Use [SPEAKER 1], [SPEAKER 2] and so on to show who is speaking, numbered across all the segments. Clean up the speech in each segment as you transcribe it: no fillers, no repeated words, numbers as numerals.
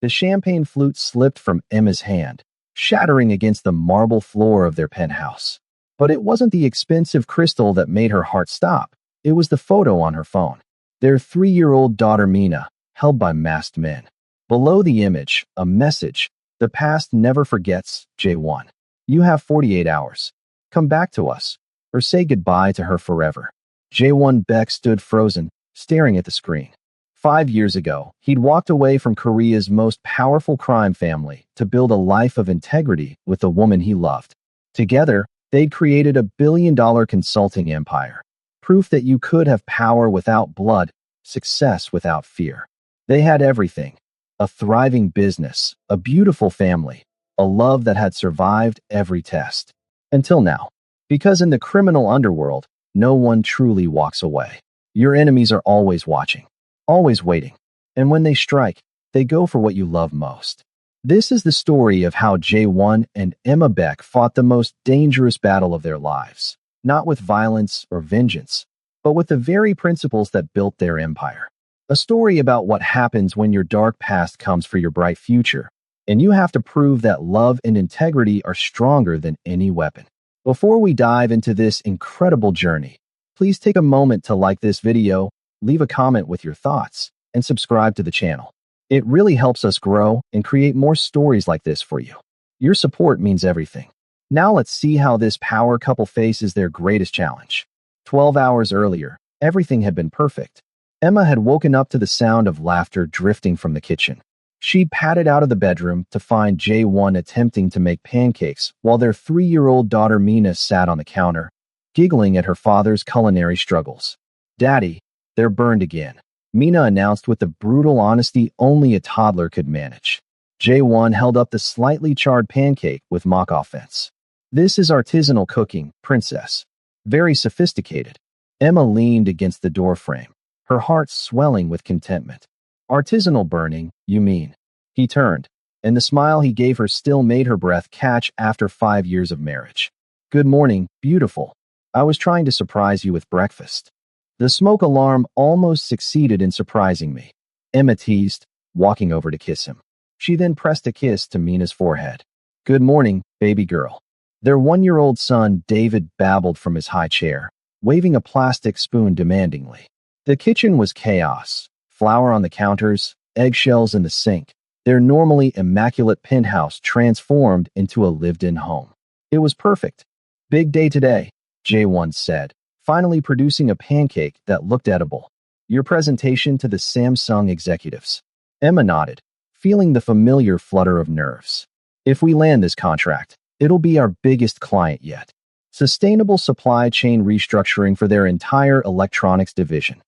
[SPEAKER 1] The champagne flute slipped from Emma's hand, shattering against the marble floor of their penthouse. But it wasn't the expensive crystal that made her heart stop. It was the photo on her phone. Their 3-year-old daughter Mina, held by masked men. Below the image, a message. The past never forgets, J1. You have 48 hours. Come back to us, or say goodbye to her forever. J1 Beck stood frozen, staring at the screen. 5 years ago, he'd walked away from Korea's most powerful crime family to build a life of integrity with the woman he loved. Together, they'd created a billion-dollar consulting empire. Proof that you could have power without blood, success without fear. They had everything. A thriving business, a beautiful family, a love that had survived every test. Until now. Because in the criminal underworld, no one truly walks away. Your enemies are always watching, always waiting. And when they strike, they go for what you love most. This is the story of how J1 and Emma Beck fought the most dangerous battle of their lives. Not with violence or vengeance, but with the very principles that built their empire. A story about what happens when your dark past comes for your bright future, and you have to prove that love and integrity are stronger than any weapon. Before we dive into this incredible journey, please take a moment to like this video, leave a comment with your thoughts, and subscribe to the channel. It really helps us grow and create more stories like this for you. Your support means everything. Now let's see how this power couple faces their greatest challenge. 12 hours earlier, everything had been perfect. Emma had woken up to the sound of laughter drifting from the kitchen. She padded out of the bedroom to find J1 attempting to make pancakes while their 3-year-old daughter Mina sat on the counter, giggling at her father's culinary struggles. "Daddy, they're burned again," Mina announced with the brutal honesty only a toddler could manage. J1 held up the slightly charred pancake with mock offense. "This is artisanal cooking, princess. Very sophisticated." Emma leaned against the doorframe, her heart swelling with contentment. "Artisanal burning, you mean?" He turned, and the smile he gave her still made her breath catch after 5 years of marriage. "Good morning, beautiful. I was trying to surprise you with breakfast." The smoke alarm almost succeeded in surprising me, Emma teased, walking over to kiss him. She then pressed a kiss to Mina's forehead. "Good morning, baby girl." Their 1-year-old son, David, babbled from his high chair, waving a plastic spoon demandingly. The kitchen was chaos. Flour on the counters, eggshells in the sink. Their normally immaculate penthouse transformed into a lived-in home. It was perfect. "Big day today," J1 said, finally producing a pancake that looked edible. "Your presentation to the Samsung executives." Emma nodded, feeling the familiar flutter of nerves. "If we land this contract, it'll be our biggest client yet. Sustainable supply chain restructuring for their entire electronics division.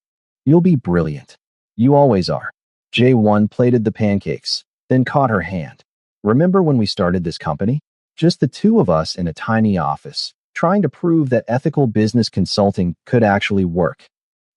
[SPEAKER 1] You'll be brilliant. You always are." J1 plated the pancakes, then caught her hand. "Remember when we started this company? Just the two of us in a tiny office, trying to prove that ethical business consulting could actually work.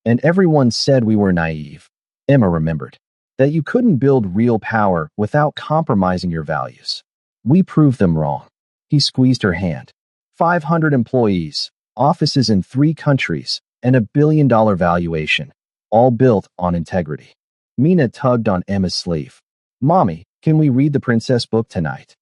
[SPEAKER 1] And everyone said we were naive." Emma remembered. "That you couldn't build real power without compromising your values. We proved them wrong." He squeezed her hand. 500 employees, offices in 3 countries, and a billion-dollar valuation, all built on integrity. Mina tugged on Emma's sleeve. "Mommy, can we read the princess book tonight?"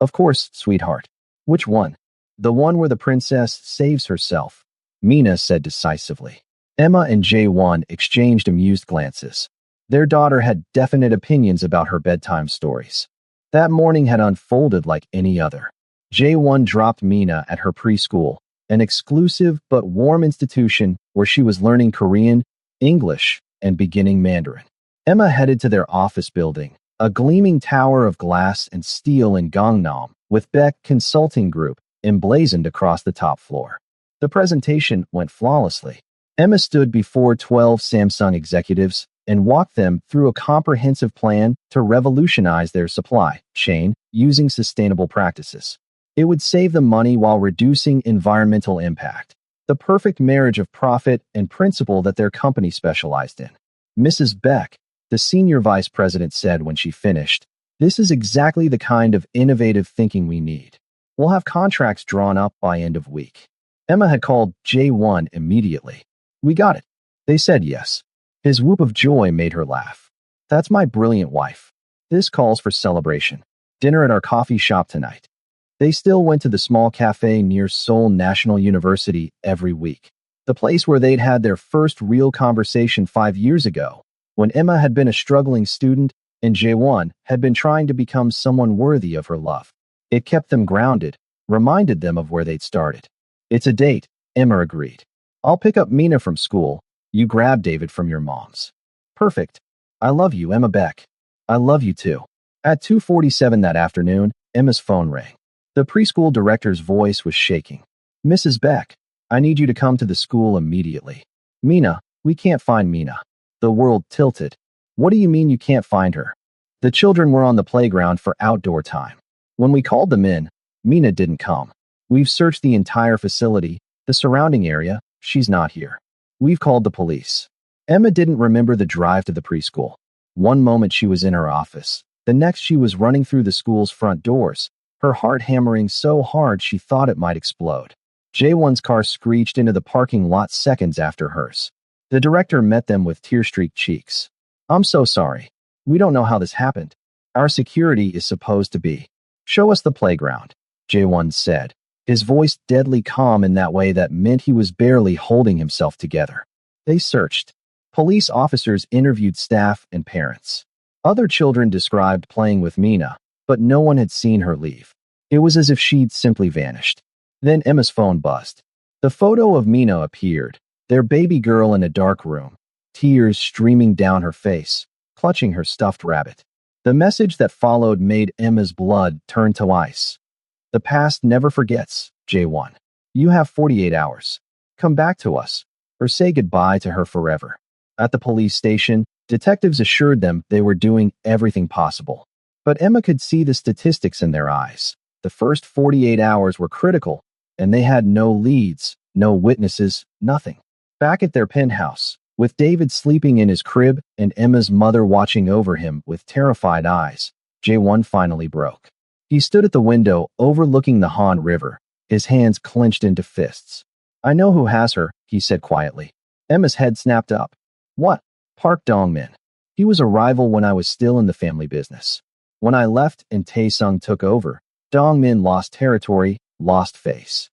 [SPEAKER 1] "Of course, sweetheart." "Which one?" "The one where the princess saves herself," Mina said decisively. Emma and J1 exchanged amused glances. Their daughter had definite opinions about her bedtime stories. That morning had unfolded like any other. J1 dropped Mina at her preschool, an exclusive but warm institution where she was learning Korean, English, and beginning Mandarin. Emma headed to their office building, a gleaming tower of glass and steel in Gangnam, with Beck Consulting Group emblazoned across the top floor. The presentation went flawlessly. Emma stood before 12 Samsung executives and walked them through a comprehensive plan to revolutionize their supply chain using sustainable practices. It would save them money while reducing environmental impact. The perfect marriage of profit and principle that their company specialized in. "Mrs. Beck," the senior vice president said when she finished, "this is exactly the kind of innovative thinking we need. We'll have contracts drawn up by end of week." Emma had called J1 immediately. "We got it." They said yes. His whoop of joy made her laugh. "That's my brilliant wife. This calls for celebration. Dinner at our coffee shop tonight. They still went to the small cafe near Seoul National University every week. The place where they'd had their first real conversation 5 years ago, when Emma had been a struggling student and Jaewon had been trying to become someone worthy of her love. It kept them grounded, reminded them of where they'd started. It's a date, Emma agreed. I'll pick up Mina from school. You grab David from your mom's. Perfect. I love you, Emma Beck. I love you too. At 2:47 that afternoon, Emma's phone rang. The preschool director's voice was shaking. Mrs. Beck, I need you to come to the school immediately. Mina, we can't find Mina. The world tilted. What do you mean you can't find her? The children were on the playground for outdoor time. When we called them in, Mina didn't come. We've searched the entire facility, the surrounding area. She's not here. We've called the police. Emma didn't remember the drive to the preschool. One moment she was in her office. The next she was running through the school's front doors, her heart hammering so hard she thought it might explode. Jaewon's car screeched into the parking lot seconds after hers. The director met them with tear-streaked cheeks. I'm so sorry. We don't know how this happened. Our security is supposed to be. Show us the playground, Jaewon said, his voice deadly calm in that way that meant he was barely holding himself together. They searched. Police officers interviewed staff and parents. Other children described playing with Mina, but no one had seen her leave. It was as if she'd simply vanished. Then Emma's phone buzzed. The photo of Mina appeared, their baby girl in a dark room, tears streaming down her face, clutching her stuffed rabbit. The message that followed made Emma's blood turn to ice. The past never forgets, Jaewon. You have 48 hours. Come back to us, or say goodbye to her forever. At the police station, detectives assured them they were doing everything possible. But Emma could see the statistics in their eyes. The first 48 hours were critical, and they had no leads, no witnesses, nothing. Back at their penthouse, with David sleeping in his crib and Emma's mother watching over him with terrified eyes, Jaewon finally broke. He stood at the window overlooking the Han River, his hands clenched into fists. I know who has her, he said quietly. Emma's head snapped up. What? Park Dong-min. He was a rival when I was still in the family business. When I left and Tae-sung took over, Dong-min lost territory, lost face.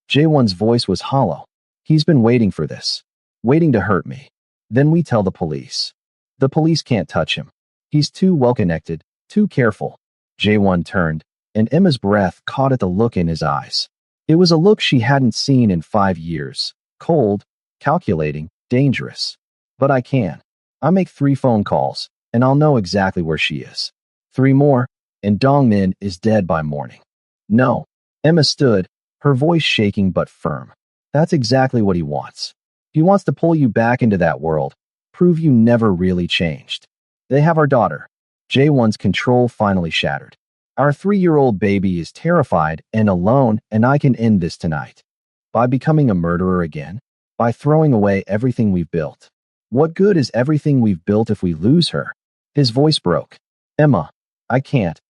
[SPEAKER 1] Jaewon's voice was hollow. He's been waiting for this. Waiting to hurt me. Then we tell the police. The police can't touch him. He's too well-connected, too careful. Jaewon turned, and Emma's breath caught at the look in his eyes. It was a look she hadn't seen in 5 years. Cold, calculating, dangerous. But I can. I make 3 phone calls, and I'll know exactly where she is. 3 more, and Dong-min is dead by morning. No. Emma stood, her voice shaking but firm. That's exactly what he wants. He wants to pull you back into that world, prove you never really changed. They have our daughter. Jaewon's control finally shattered. Our 3-year-old baby is terrified and alone, and I can end this tonight. By becoming a murderer again? By throwing away everything we've built? What good is everything we've built if we lose her? His voice broke. Emma, I can't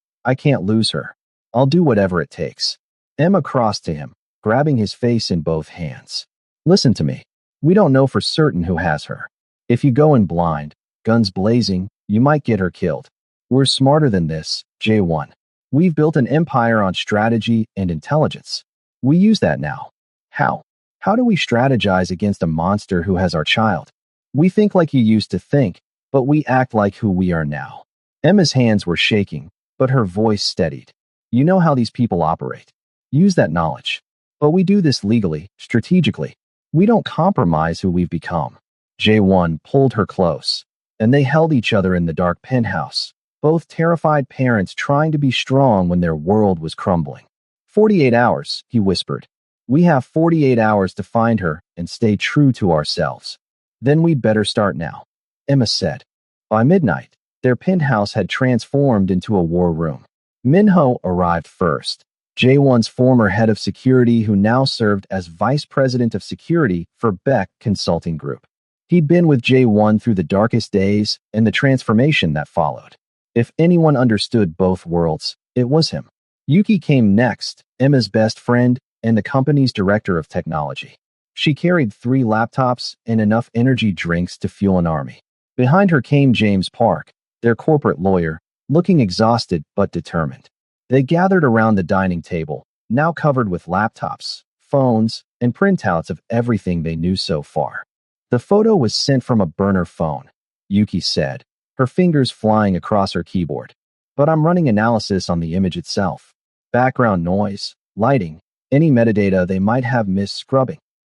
[SPEAKER 1] lose her. I'll do whatever it takes. Emma crossed to him, grabbing his face in both hands. Listen to me. We don't know for certain who has her. If you go in blind, guns blazing, you might get her killed. We're smarter than this, Jaewon. We've built an empire on strategy and intelligence. We use that now. How? How do we strategize against a monster who has our child? We think like you used to think, but we act like who we are now. Emma's hands were shaking, but her voice steadied. You know how these people operate. Use that knowledge. But we do this legally, strategically. We don't compromise who we've become. Jaewon pulled her close, and they held each other in the dark penthouse, both terrified parents trying to be strong when their world was crumbling. 48 hours, he whispered. We have 48 hours to find her and stay true to ourselves. Then we'd better start now, Emma said. By midnight, their penthouse had transformed into a war room. Minho arrived first, Jaewon's former head of security who now served as vice president of security for Beck Consulting Group. He'd been with Jaewon through the darkest days and the transformation that followed. If anyone understood both worlds, it was him. Yuki came next, Emma's best friend and the company's director of technology. She carried 3 laptops and enough energy drinks to fuel an army. Behind her came James Park, their corporate lawyer, looking exhausted but determined. They gathered around the dining table, now covered with laptops, phones, and printouts of everything they knew so far. The photo was sent from a burner phone, Yuki said, her fingers flying across her keyboard. But I'm running analysis on the image itself. Background noise, lighting, any metadata they might have missed scrubbing.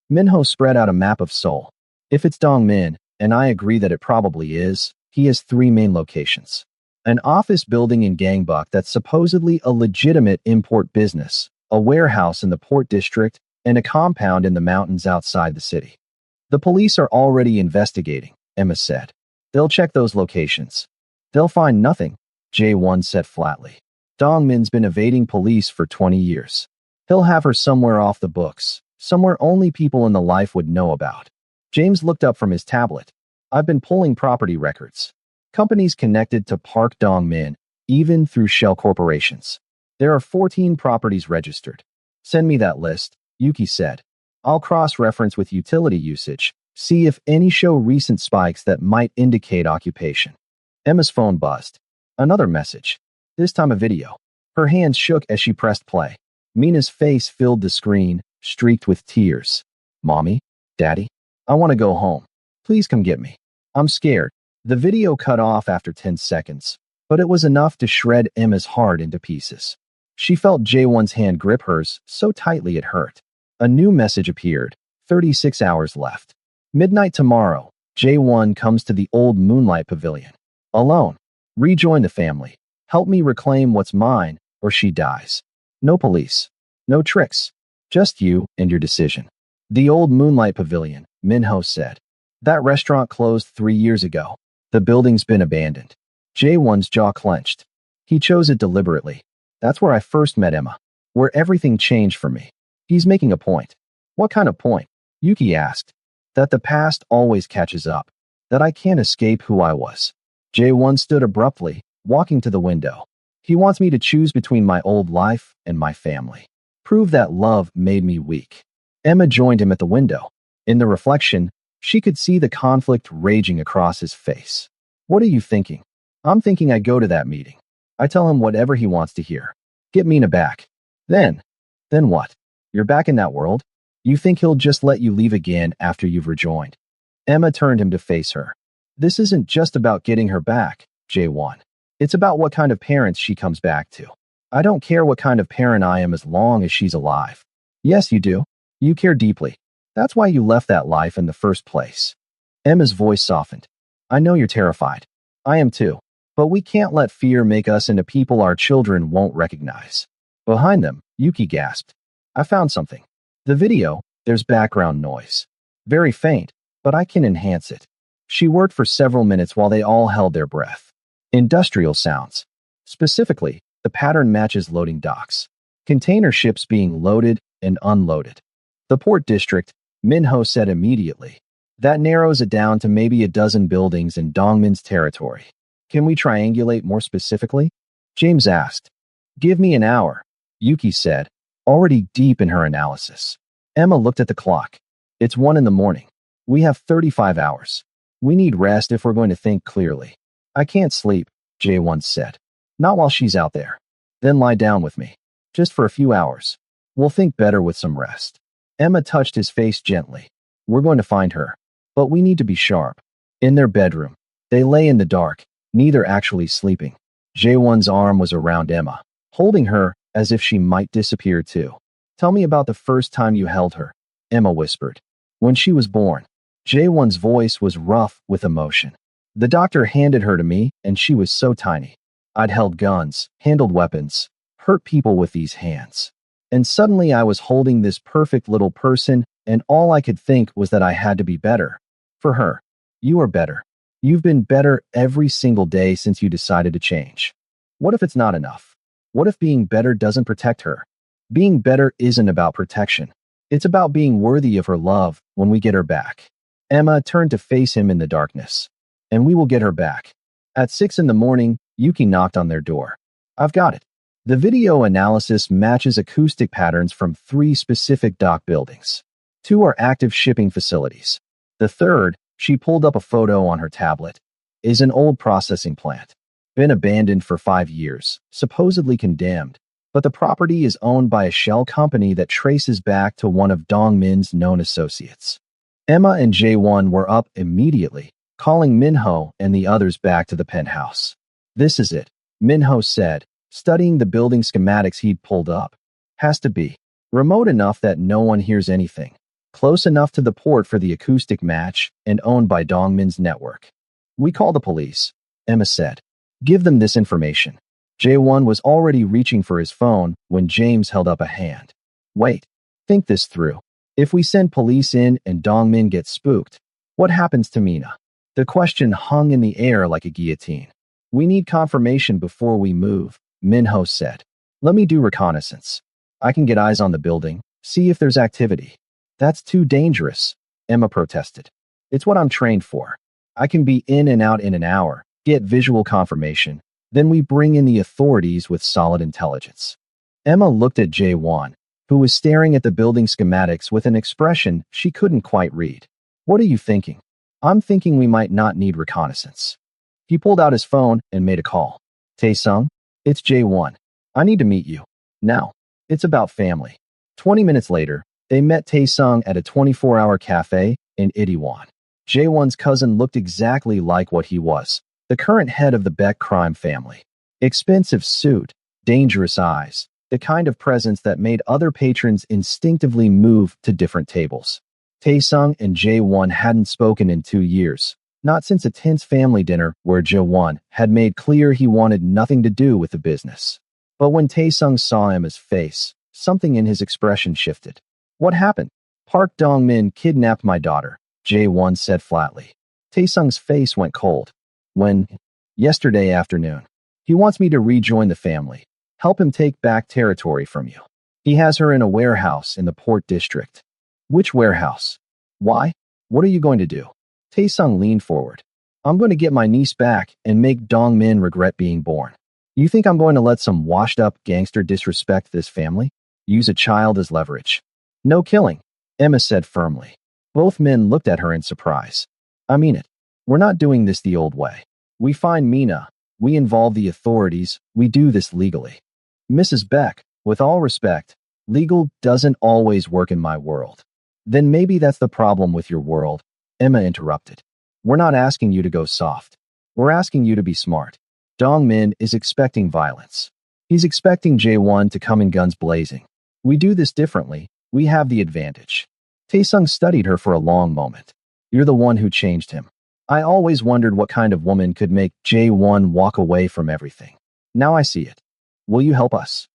[SPEAKER 1] Minho spread out a map of Seoul. If it's Dongmin, and I agree that it probably is, he has 3 main locations. An office building in Gangbuk that's supposedly a legitimate import business, a warehouse in the port district, and a compound in the mountains outside the city. The police are already investigating, Emma said. They'll check those locations. They'll find nothing, Jae-won said flatly. Dongmin's been evading police for 20 years. He'll have her somewhere off the books, somewhere only people in the life would know about. James looked up from his tablet. I've been pulling property records. Companies connected to Park Dongmin, even through shell corporations. There are 14 properties registered. Send me that list, Yuki said. I'll cross-reference with utility usage, see if any show recent spikes that might indicate occupation. Emma's phone buzzed. Another message. This time a video. Her hands shook as she pressed play. Mina's face filled the screen, streaked with tears. Mommy? Daddy? I want to go home. Please come get me. I'm scared. The video cut off after 10 seconds, but it was enough to shred Emma's heart into pieces. She felt Jae-won's hand grip hers so tightly it hurt. A new message appeared. 36 hours left. Midnight tomorrow, Jae-won comes to the old Moonlight Pavilion. Alone. Rejoin the family. Help me reclaim what's mine, or she dies. No police. No tricks. Just you and your decision. The old Moonlight Pavilion, Minho said. That restaurant closed 3 years ago. The building's been abandoned. Jae-won's jaw clenched. He chose it deliberately. That's where I first met Emma. Where everything changed for me. He's making a point. What kind of point? Yuki asked. That the past always catches up. That I can't escape who I was. Jae-won stood abruptly, walking to the window. He wants me to choose between my old life and my family. Prove that love made me weak. Emma joined him at the window. In the reflection, she could see the conflict raging across his face. What are you thinking? I'm thinking I go to that meeting. I tell him whatever he wants to hear. Get Mina back. Then what? You're back in that world? You think he'll just let you leave again after you've rejoined? Emma turned him to face her. This isn't just about getting her back, Jae-won. It's about what kind of parents she comes back to. I don't care what kind of parent I am as long as she's alive. Yes, you do. You care deeply. That's why you left that life in the first place. Emma's voice softened. I know you're terrified. I am too. But we can't let fear make us into people our children won't recognize. Behind them, Yuki gasped. I found something. The video, there's background noise. Very faint, but I can enhance it. She worked for several minutes while they all held their breath. Industrial sounds. Specifically, the pattern matches loading docks. Container ships being loaded and unloaded. The port district, Minho said immediately. That narrows it down to maybe a dozen buildings in Dongmin's territory. Can we triangulate more specifically? James asked. Give me an hour, Yuki said, already deep in her analysis. Emma looked at the clock. It's 1 a.m. We have 35 hours. We need rest if we're going to think clearly. I can't sleep, Jae once said. Not while she's out there. Then lie down with me. Just for a few hours. We'll think better with some rest. Emma touched his face gently. We're going to find her. But we need to be sharp. In their bedroom. They lay in the dark, neither actually sleeping. Jae-won's arm was around Emma, holding her as if she might disappear too. Tell me about the first time you held her, Emma whispered. When she was born. Jae-won's voice was rough with emotion. The doctor handed her to me, and she was so tiny. I'd held guns, handled weapons, hurt people with these hands. And suddenly I was holding this perfect little person, and all I could think was that I had to be better. For her. You are better. You've been better every single day since you decided to change. What if it's not enough? What if being better doesn't protect her? Being better isn't about protection. It's about being worthy of her love when we get her back. Emma turned to face him in the darkness. And we will get her back. At 6 a.m, Yuki knocked on their door. I've got it. The video analysis matches acoustic patterns from 3 specific dock buildings. 2 are active shipping facilities. The third, she pulled up a photo on her tablet, is an old processing plant. Been abandoned for 5 years, supposedly condemned, but the property is owned by a shell company that traces back to one of Dong Min's known associates. Emma and Jae-won were up immediately, calling Minho and the others back to the penthouse. This is it, Minho said, studying the building schematics he'd pulled up. Has to be. Remote enough that no one hears anything. Close enough to the port for the acoustic match and owned by Dong Min's network. We call the police, Emma said. Give them this information. Jae-won was already reaching for his phone when James held up a hand. Wait. Think this through. If we send police in and Dong Min gets spooked, what happens to Mina? The question hung in the air like a guillotine. We need confirmation before we move, Minho said. Let me do reconnaissance. I can get eyes on the building, see if there's activity. That's too dangerous, Emma protested. It's what I'm trained for. I can be in and out in an hour, get visual confirmation, then we bring in the authorities with solid intelligence. Emma looked at Jae-won, who was staring at the building schematics with an expression she couldn't quite read. What are you thinking? I'm thinking we might not need reconnaissance. He pulled out his phone and made a call. Tae-sung, it's Jae-won. I need to meet you. Now. It's about family. 20 minutes later, they met Tae-sung at a 24-hour cafe in Itaewon. Jae-won's cousin looked exactly like what he was, the current head of the Beck crime family. Expensive suit, dangerous eyes, the kind of presence that made other patrons instinctively move to different tables. Tae-sung and Jae-won hadn't spoken in 2 years, not since a tense family dinner where Jae-won had made clear he wanted nothing to do with the business. But when Tae-sung saw Emma's face, something in his expression shifted. What happened? Park Dong-min kidnapped my daughter, Jae-won said flatly. Tae-sung's face went cold. When? Yesterday afternoon. He wants me to rejoin the family, help him take back territory from you. He has her in a warehouse in the Port District. Which warehouse? Why? What are you going to do? Tae-sung leaned forward. I'm going to get my niece back and make Dong-min regret being born. You think I'm going to let some washed-up gangster disrespect this family? Use a child as leverage? No killing, Emma said firmly. Both men looked at her in surprise. I mean it. We're not doing this the old way. We find Mina. We involve the authorities. We do this legally. Mrs. Beck, with all respect, legal doesn't always work in my world. Then maybe that's the problem with your world, Emma interrupted. We're not asking you to go soft. We're asking you to be smart. Dong Min is expecting violence. He's expecting Jae-won to come in guns blazing. We do this differently. We have the advantage. Tae-sung studied her for a long moment. You're the one who changed him. I always wondered what kind of woman could make Jae-won walk away from everything. Now I see it. Will you help us?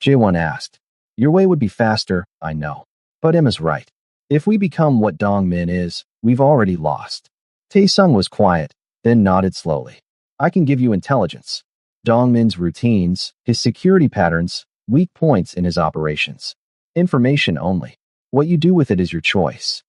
[SPEAKER 1] Jae-won asked. Your way would be faster, I know. But Emma's right. If we become what Dong Min is, we've already lost. Tae-sung was quiet, then nodded slowly. I can give you intelligence. Dong Min's routines, his security patterns, weak points in his operations. Information only. What you do with it is your choice.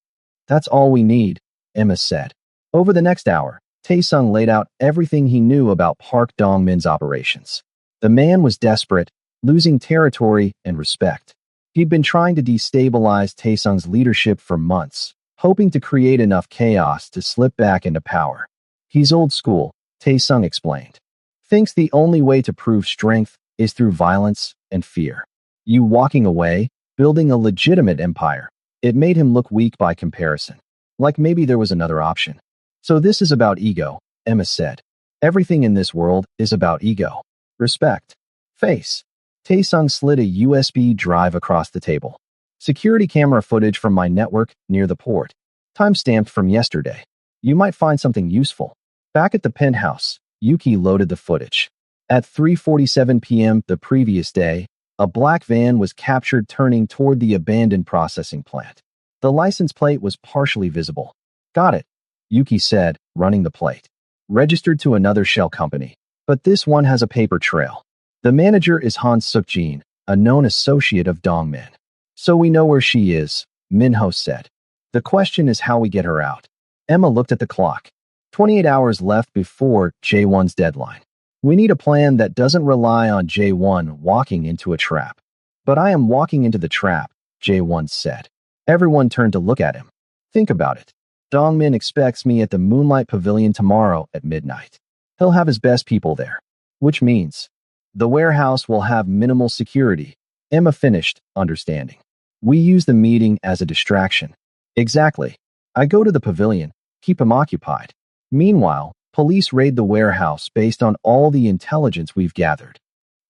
[SPEAKER 1] That's all we need, Emma said. Over the next hour, Tae-sung laid out everything he knew about Park Dong Min's operations. The man was desperate, losing territory and respect. He'd been trying to destabilize Tae-sung's leadership for months, hoping to create enough chaos to slip back into power. He's old school, Tae-sung explained. Thinks the only way to prove strength is through violence and fear. You walking away, building a legitimate empire. It made him look weak by comparison. Like maybe there was another option. So this is about ego, Emma said. Everything in this world is about ego. Respect. Face. Tae-sung slid a USB drive across the table. Security camera footage from my network near the port. Timestamped from yesterday. You might find something useful. Back at the penthouse, Yuki loaded the footage. At 3:47 p.m. the previous day, a black van was captured turning toward the abandoned processing plant. The license plate was partially visible. Got it, Yuki said, running the plate. Registered to another shell company, but this one has a paper trail. The manager is Han Suk-jin, a known associate of Dong Min. So we know where she is, Minho said. The question is how we get her out. Emma looked at the clock. 28 hours left before Jae-won's deadline. We need a plan that doesn't rely on Jae-won walking into a trap. But I am walking into the trap, Jae-won said. Everyone turned to look at him. Think about it. Dong Min expects me at the Moonlight Pavilion tomorrow at midnight. He'll have his best people there. which means the warehouse will have minimal security. Emma finished, understanding. We use the meeting as a distraction. Exactly. I go to the pavilion, keep him occupied. Meanwhile, police raid the warehouse based on all the intelligence we've gathered.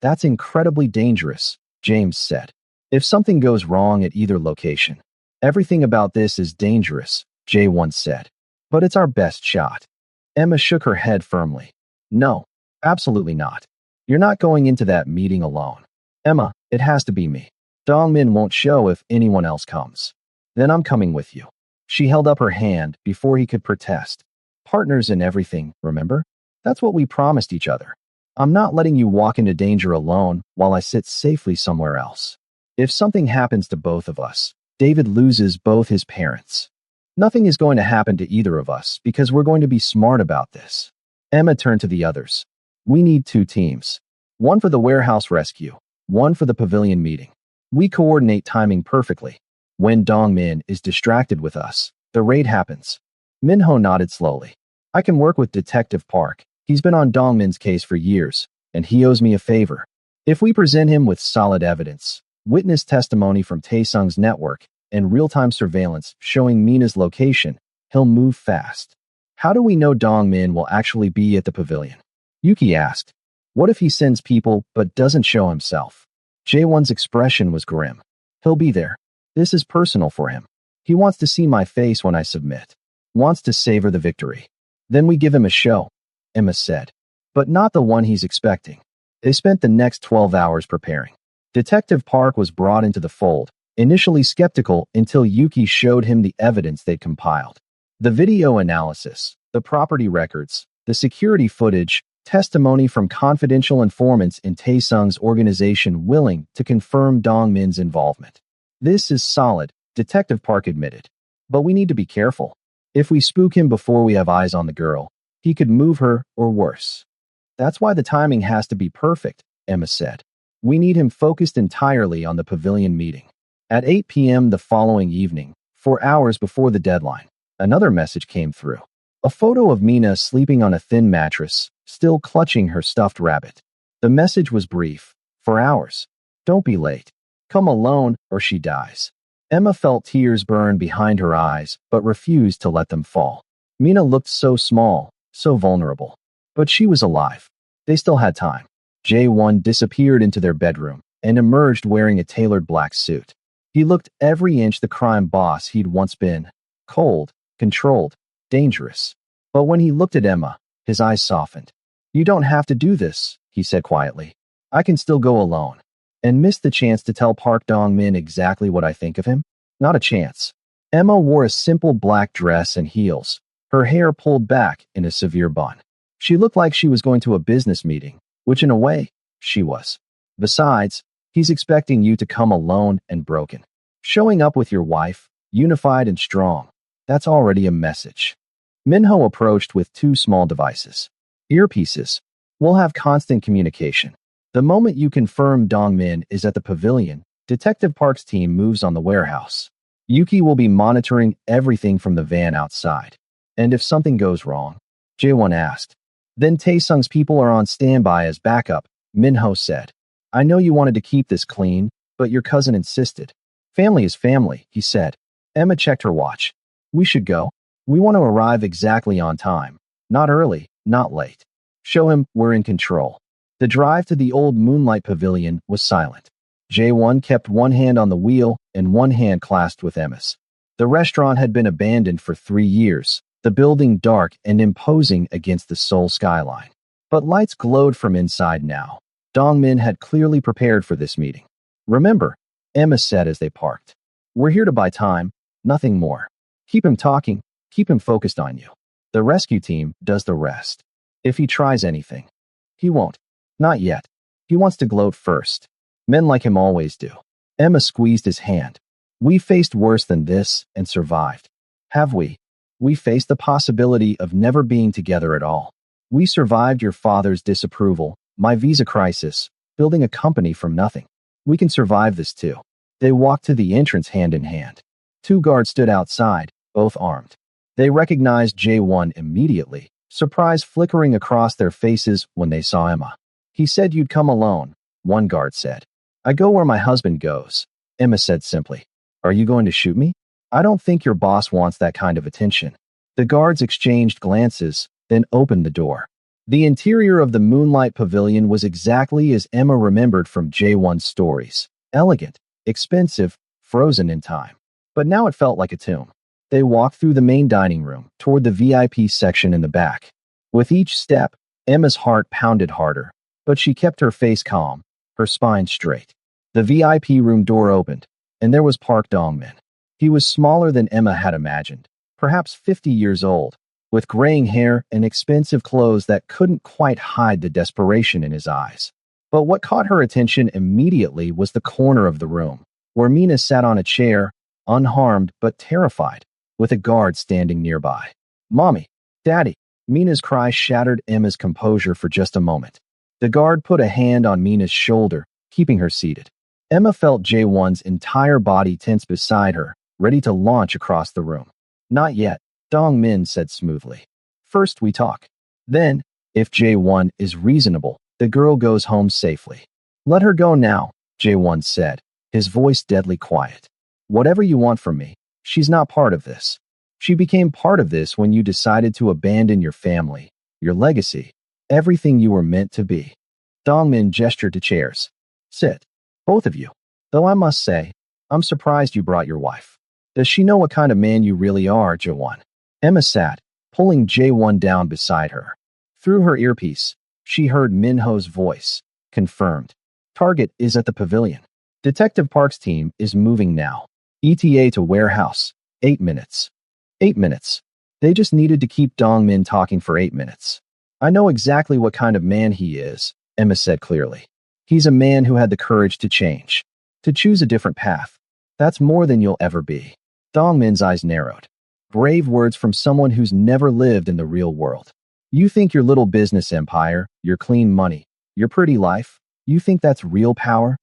[SPEAKER 1] That's incredibly dangerous, James said. If something goes wrong at either location, everything about this is dangerous, Jay once said. But it's our best shot. Emma shook her head firmly. No, absolutely not. You're not going into that meeting alone. Emma, it has to be me. Dongmin won't show if anyone else comes. Then I'm coming with you. She held up her hand before he could protest. Partners in everything, remember? That's what we promised each other. I'm not letting you walk into danger alone while I sit safely somewhere else. If something happens to both of us, David loses both his parents. Nothing is going to happen to either of us because we're going to be smart about this. Emma turned to the others. We need 2 teams. One for the warehouse rescue, one for the pavilion meeting. We coordinate timing perfectly. When Dongmin is distracted with us, the raid happens. Minho nodded slowly. I can work with Detective Park. He's been on Dongmin's case for years, and he owes me a favor. If we present him with solid evidence, witness testimony from Taesung's network, and real-time surveillance showing Mina's location, he'll move fast. How do we know Dongmin will actually be at the pavilion? Yuki asked. What if he sends people but doesn't show himself? Jaewon's expression was grim. He'll be there. This is personal for him. He wants to see my face when I submit. Wants to savor the victory. Then we give him a show, Emma said. But not the one he's expecting. They spent the next 12 hours preparing. Detective Park was brought into the fold, initially skeptical until Yuki showed him the evidence they'd compiled. The video analysis, the property records, the security footage, testimony from confidential informants in Taesung's organization willing to confirm Dongmin's involvement. This is solid, Detective Park admitted. But we need to be careful. If we spook him before we have eyes on the girl, he could move her or worse. That's why the timing has to be perfect, Emma said. We need him focused entirely on the pavilion meeting. At 8 p.m. the following evening, 4 hours before the deadline, another message came through. A photo of Mina sleeping on a thin mattress, still clutching her stuffed rabbit. The message was brief. 4 hours. Don't be late. Come alone or she dies. Emma felt tears burn behind her eyes, but refused to let them fall. Mina looked so small, so vulnerable. But she was alive. They still had time. Jae-won disappeared into their bedroom and emerged wearing a tailored black suit. He looked every inch the crime boss he'd once been. Cold, controlled, dangerous. But when he looked at Emma, his eyes softened. You don't have to do this, he said quietly. I can still go alone. And miss the chance to tell Park Dong-min exactly what I think of him? Not a chance. Emma wore a simple black dress and heels, her hair pulled back in a severe bun. She looked like she was going to a business meeting, which in a way, she was. Besides, he's expecting you to come alone and broken. Showing up with your wife, unified and strong, that's already a message. Minho approached with 2 small devices. Earpieces. We'll have constant communication. The moment you confirm Dongmin is at the pavilion, Detective Park's team moves on the warehouse. Yuki will be monitoring everything from the van outside. And if something goes wrong, Jae-won asked. Then Taesung's people are on standby as backup, Minho said. I know you wanted to keep this clean, but your cousin insisted. Family is family, he said. Emma checked her watch. We should go. We want to arrive exactly on time. Not early, not late. Show him we're in control. The drive to the old Moonlight Pavilion was silent. Jae-won kept one hand on the wheel and one hand clasped with Emma's. The restaurant had been abandoned for 3 years, the building dark and imposing against the Seoul skyline. But lights glowed from inside now. Dongmin had clearly prepared for this meeting. Remember, Emma said as they parked. We're here to buy time, nothing more. Keep him talking, keep him focused on you. The rescue team does the rest. If he tries anything, he won't. Not yet. He wants to gloat first. Men like him always do. Emma squeezed his hand. We faced worse than this and survived. Have we? We faced the possibility of never being together at all. We survived your father's disapproval, my visa crisis, building a company from nothing. We can survive this too. They walked to the entrance hand in hand. 2 guards stood outside, both armed. They recognized Jae-won immediately, surprise flickering across their faces when they saw Emma. He said you'd come alone, one guard said. I go where my husband goes, Emma said simply. Are you going to shoot me? I don't think your boss wants that kind of attention. The guards exchanged glances, then opened the door. The interior of the Moonlight Pavilion was exactly as Emma remembered from J1's stories. Elegant, expensive, frozen in time. But now it felt like a tomb. They walked through the main dining room, toward the VIP section in the back. With each step, Emma's heart pounded harder, but she kept her face calm, her spine straight. The VIP room door opened, and there was Park Dong-min. He was smaller than Emma had imagined, perhaps 50 years old, with graying hair and expensive clothes that couldn't quite hide the desperation in his eyes. But what caught her attention immediately was the corner of the room, where Mina sat on a chair, unharmed but terrified, with a guard standing nearby. Mommy, Daddy, Mina's cry shattered Emma's composure for just a moment. The guard put a hand on Mina's shoulder, keeping her seated. Emma felt J1's entire body tense beside her, ready to launch across the room. Not yet, Dong-min said smoothly. First we talk. Then, if J1 is reasonable, the girl goes home safely. Let her go now, J1 said, his voice deadly quiet. Whatever you want from me, she's not part of this. She became part of this when you decided to abandon your family, your legacy, everything you were meant to be. Dong-min gestured to chairs. Sit. Both of you. Though I must say, I'm surprised you brought your wife. Does she know what kind of man you really are, J1? Emma sat, pulling J1 down beside her. Through her earpiece, she heard Minho's voice. Confirmed. Target is at the pavilion. Detective Park's team is moving now. ETA to warehouse. 8 minutes. 8 minutes. They just needed to keep Dong-min talking for 8 minutes. I know exactly what kind of man he is, Emma said clearly. He's a man who had the courage to change, to choose a different path. That's more than you'll ever be. Dong-min's eyes narrowed. Brave words from someone who's never lived in the real world. You think your little business empire, your clean money, your pretty life, you think that's real power?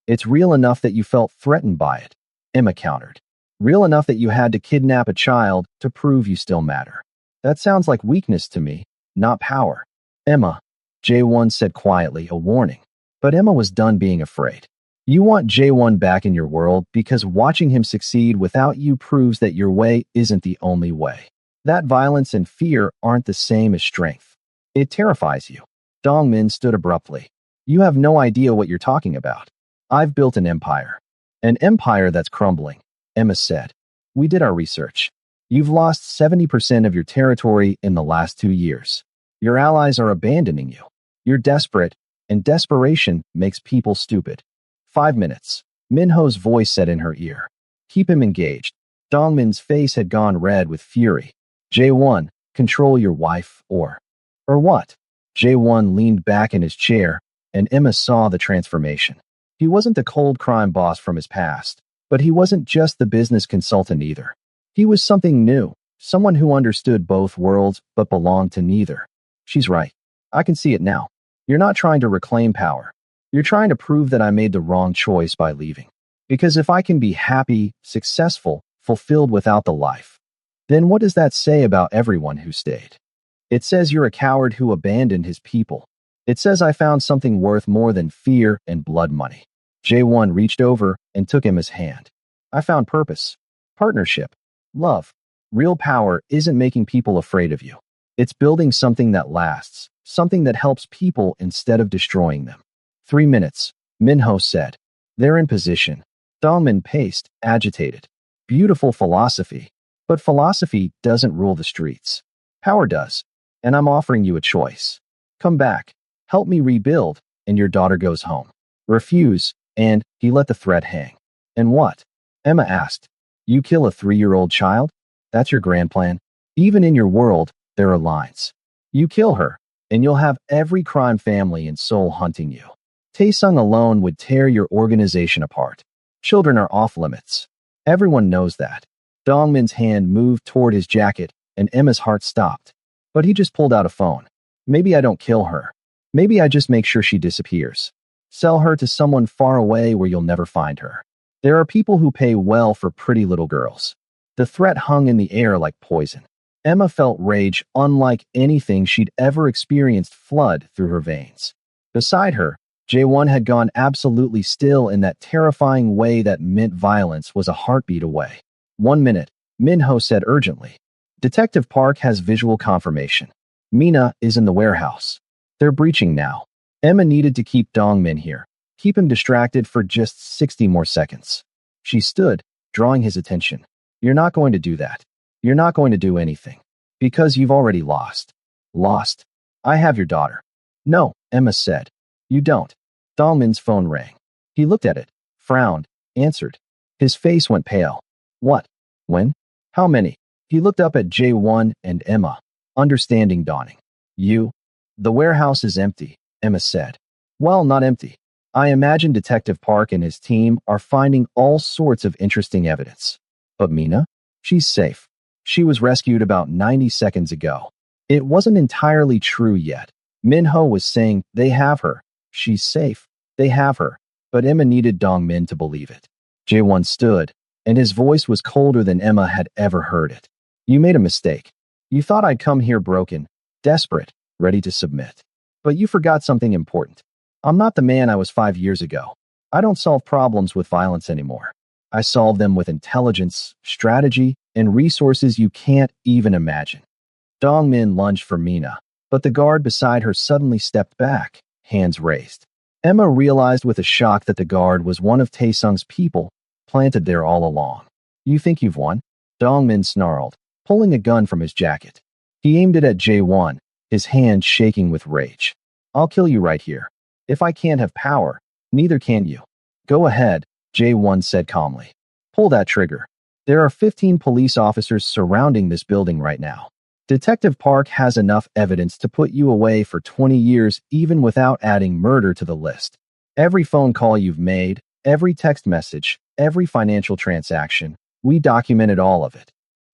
[SPEAKER 1] It's real enough that you felt threatened by it, Emma countered. Real enough that you had to kidnap a child to prove you still matter. That sounds like weakness to me, not power. Emma, J1 said quietly, a warning. But Emma was done being afraid. You want J1 back in your world because watching him succeed without you proves that your way isn't the only way. That violence and fear aren't the same as strength. It terrifies you. Dong-min stood abruptly. You have no idea what you're talking about. I've built an empire. An empire that's crumbling, Emma said. We did our research. You've lost 70% of your territory in the last 2 years. Your allies are abandoning you. You're desperate, and desperation makes people stupid. 5 minutes. Minho's voice said in her ear. Keep him engaged. Dong-min's face had gone red with fury. J1, control your wife, or what? J1 leaned back in his chair, and Emma saw the transformation. He wasn't the cold crime boss from his past, but he wasn't just the business consultant either. He was something new, someone who understood both worlds but belonged to neither. She's right. I can see it now. You're not trying to reclaim power. You're trying to prove that I made the wrong choice by leaving. Because if I can be happy, successful, fulfilled without the life, then what does that say about everyone who stayed? It says you're a coward who abandoned his people. It says I found something worth more than fear and blood money. J1 reached over and took Emma's hand. I found purpose, partnership, love. Real power isn't making people afraid of you. It's building something that lasts, something that helps people instead of destroying them. 3 minutes, Minho said. They're in position. Dong-min paced, agitated. Beautiful philosophy. But philosophy doesn't rule the streets. Power does. And I'm offering you a choice. Come back. Help me rebuild, and your daughter goes home. Refuse, and he let the threat hang. And what? Emma asked. You kill a 3-year-old child? That's your grand plan? Even in your world, there are lines. You kill her, and you'll have every crime family in Seoul hunting you. Taesung alone would tear your organization apart. Children are off limits. Everyone knows that. Dong-min's hand moved toward his jacket, and Emma's heart stopped. But he just pulled out a phone. Maybe I don't kill her. Maybe I just make sure she disappears. Sell her to someone far away where you'll never find her. There are people who pay well for pretty little girls. The threat hung in the air like poison. Emma felt rage unlike anything she'd ever experienced flood through her veins. Beside her, Jae-won had gone absolutely still in that terrifying way that meant violence was a heartbeat away. 1 minute, Min-ho said urgently. Detective Park has visual confirmation. Mina is in the warehouse. They're breaching now. Emma needed to keep Dong-min here. Keep him distracted for just 60 more seconds. She stood, drawing his attention. You're not going to do that. You're not going to do anything. Because you've already lost. Lost. I have your daughter. No, Emma said. You don't. Dong-min's phone rang. He looked at it, frowned, answered. His face went pale. What? When? How many? He looked up at Jae-won and Emma, understanding dawning. You? The warehouse is empty, Emma said. Well, not empty. I imagine Detective Park and his team are finding all sorts of interesting evidence. But Mina? She's safe. She was rescued about 90 seconds ago. It wasn't entirely true yet. Min-ho was saying they have her. She's safe. They have her. But Emma needed Dong-min to believe it. Jae-won stood, and his voice was colder than Emma had ever heard it. You made a mistake. You thought I'd come here broken, desperate, ready to submit. But you forgot something important. I'm not the man I was 5 years ago. I don't solve problems with violence anymore. I solve them with intelligence, strategy, and resources you can't even imagine. Dong-min lunged for Mina, but the guard beside her suddenly stepped back, hands raised. Emma realized with a shock that the guard was one of Taesung's people, planted there all along. You think you've won? Dong-min snarled, pulling a gun from his jacket. He aimed it at Jae-won, his hand shaking with rage. I'll kill you right here. If I can't have power, neither can you. Go ahead, Jae-won said calmly. Pull that trigger. There are 15 police officers surrounding this building right now. Detective Park has enough evidence to put you away for 20 years even without adding murder to the list. Every phone call you've made, every text message, every financial transaction, we documented all of it.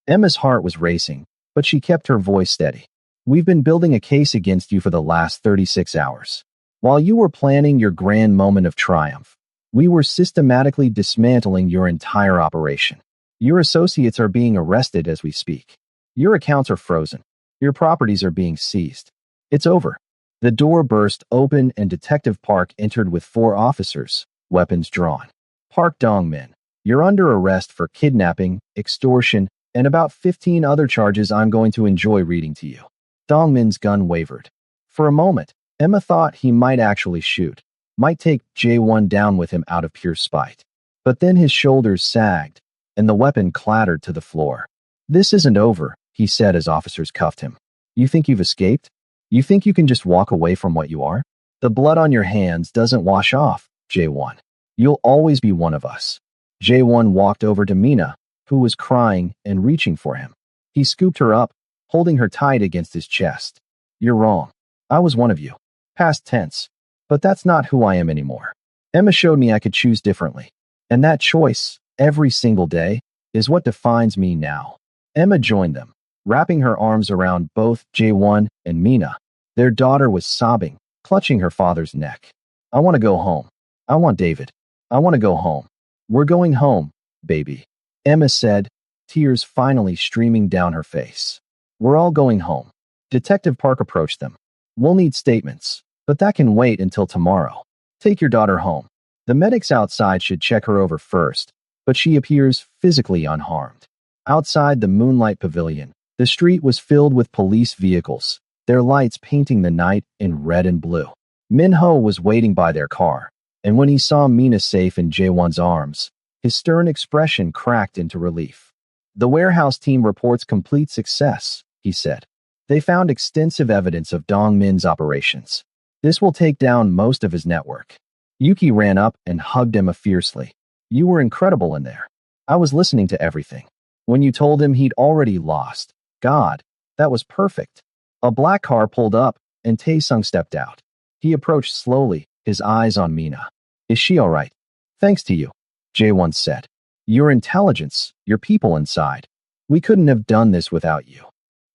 [SPEAKER 1] Emma's heart was racing, but she kept her voice steady. We've been building a case against you for the last 36 hours. While you were planning your grand moment of triumph, we were systematically dismantling your entire operation. Your associates are being arrested as we speak. Your accounts are frozen. Your properties are being seized. It's over. The door burst open and Detective Park entered with 4 officers, weapons drawn. Park Dong-min, you're under arrest for kidnapping, extortion, and about 15 other charges I'm going to enjoy reading to you. Dong-min's gun wavered. For a moment, Emma thought he might actually shoot, might take Jae-won down with him out of pure spite. But then his shoulders sagged, and the weapon clattered to the floor. This isn't over, he said as officers cuffed him. You think you've escaped? You think you can just walk away from what you are? The blood on your hands doesn't wash off, Jae-won. You'll always be one of us. Jae-won walked over to Mina, who was crying and reaching for him. He scooped her up, holding her tight against his chest. You're wrong. I was one of you. Past tense. But that's not who I am anymore. Emma showed me I could choose differently. And that choice, every single day, is what defines me now. Emma joined them, wrapping her arms around both Jae-won and Mina. Their daughter was sobbing, clutching her father's neck. I want to go home. I want David. I want to go home. We're going home, baby. Emma said, tears finally streaming down her face. We're all going home. Detective Park approached them. We'll need statements, but that can wait until tomorrow. Take your daughter home. The medics outside should check her over first, but she appears physically unharmed. Outside the Moonlight Pavilion, the street was filled with police vehicles, their lights painting the night in red and blue. Min-ho was waiting by their car, and when he saw Mina safe in Jae-won's arms, his stern expression cracked into relief. The warehouse team reports complete success, he said. They found extensive evidence of Dong-min's operations. This will take down most of his network. Yuki ran up and hugged Emma fiercely. You were incredible in there. I was listening to everything. When you told him he'd already lost, God, that was perfect. A black car pulled up, and Taesung stepped out. He approached slowly, his eyes on Mina. Is she all right? Thanks to you, Jae-won said. Your intelligence, your people inside. We couldn't have done this without you.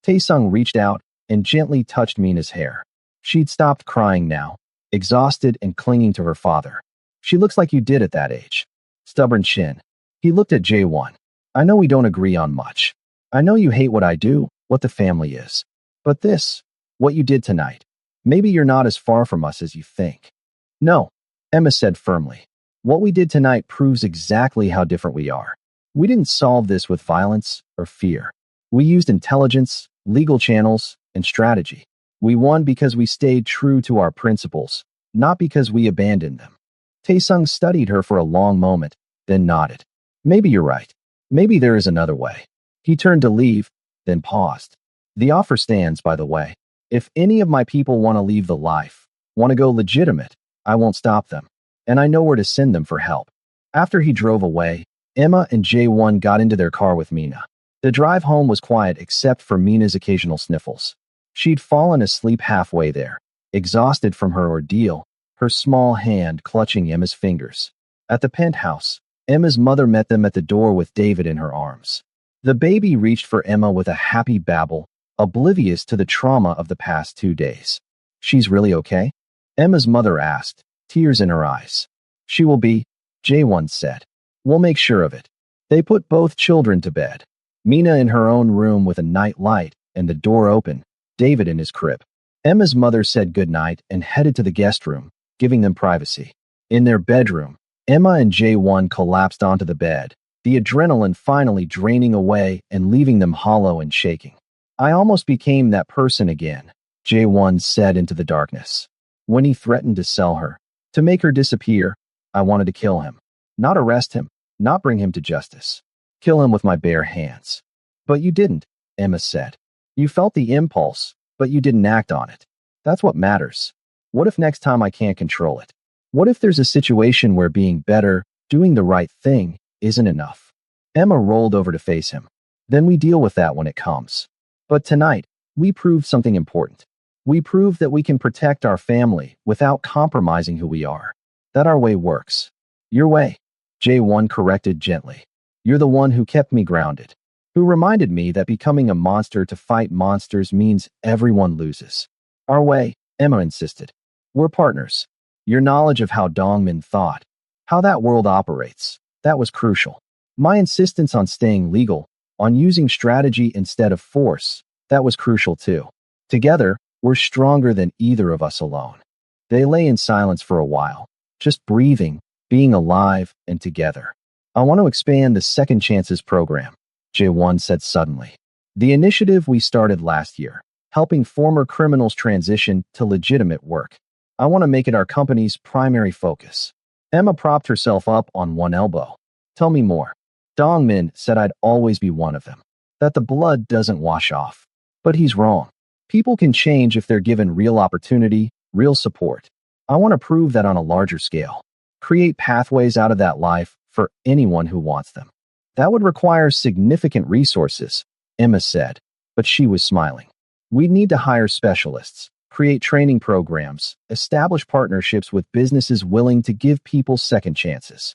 [SPEAKER 1] Taesung reached out and gently touched Mina's hair. She'd stopped crying now, exhausted and clinging to her father. She looks like you did at that age. Stubborn chin. He looked at Jae-won. I know we don't agree on much. I know you hate what I do, what the family is. But this, what you did tonight, Maybe you're not as far from us as you think. No, Emma said firmly. What we did tonight proves exactly how different we are. We didn't solve this with violence or fear. We used intelligence, legal channels, and strategy. We won because we stayed true to our principles, not because we abandoned them. Taesung studied her for a long moment, then nodded. Maybe you're right. Maybe there is another way. He turned to leave, then paused. The offer stands, by the way. If any of my people want to leave the life, want to go legitimate, I won't stop them. And I know where to send them for help. After he drove away, Emma and Jae-won got into their car with Mina. The drive home was quiet except for Mina's occasional sniffles. She'd fallen asleep halfway there, exhausted from her ordeal, her small hand clutching Emma's fingers. At the penthouse, Emma's mother met them at the door with David in her arms. The baby reached for Emma with a happy babble, oblivious to the trauma of the past 2 days. She's really okay? Emma's mother asked, tears in her eyes. She will be, Jae-won said. We'll make sure of it. They put both children to bed. Mina in her own room with a night light and the door open, David in his crib. Emma's mother said goodnight and headed to the guest room, giving them privacy. In their bedroom, Emma and Jae-won collapsed onto the bed, the adrenaline finally draining away and leaving them hollow and shaking. I almost became that person again, Jae-won said into the darkness. When he threatened to sell her, to make her disappear, I wanted to kill him. Not arrest him, not bring him to justice. Kill him with my bare hands. But you didn't, Emma said. You felt the impulse, but you didn't act on it. That's what matters. What if next time I can't control it? What if there's a situation where being better, doing the right thing, isn't enough? Emma rolled over to face him. Then we deal with that when it comes. But tonight, we proved something important. We proved that we can protect our family without compromising who we are. That our way works. Your way, Jae-won corrected gently. You're the one who kept me grounded, who reminded me that becoming a monster to fight monsters means everyone loses. Our way, Emma insisted. We're partners. Your knowledge of how Dongmin thought, how that world operates, that was crucial. My insistence on staying legal, on using strategy instead of force, that was crucial too. Together, we're stronger than either of us alone. They lay in silence for a while, just breathing, being alive, and together. I want to expand the Second Chances program, Jae-won said suddenly. The initiative we started last year, helping former criminals transition to legitimate work. I want to make it our company's primary focus. Emma propped herself up on one elbow. Tell me more. Dongmin said I'd always be one of them, that the blood doesn't wash off. But he's wrong. People can change if they're given real opportunity, real support. I want to prove that on a larger scale. Create pathways out of that life for anyone who wants them. That would require significant resources, Emma said, but she was smiling. We'd need to hire specialists, create training programs, establish partnerships with businesses willing to give people second chances.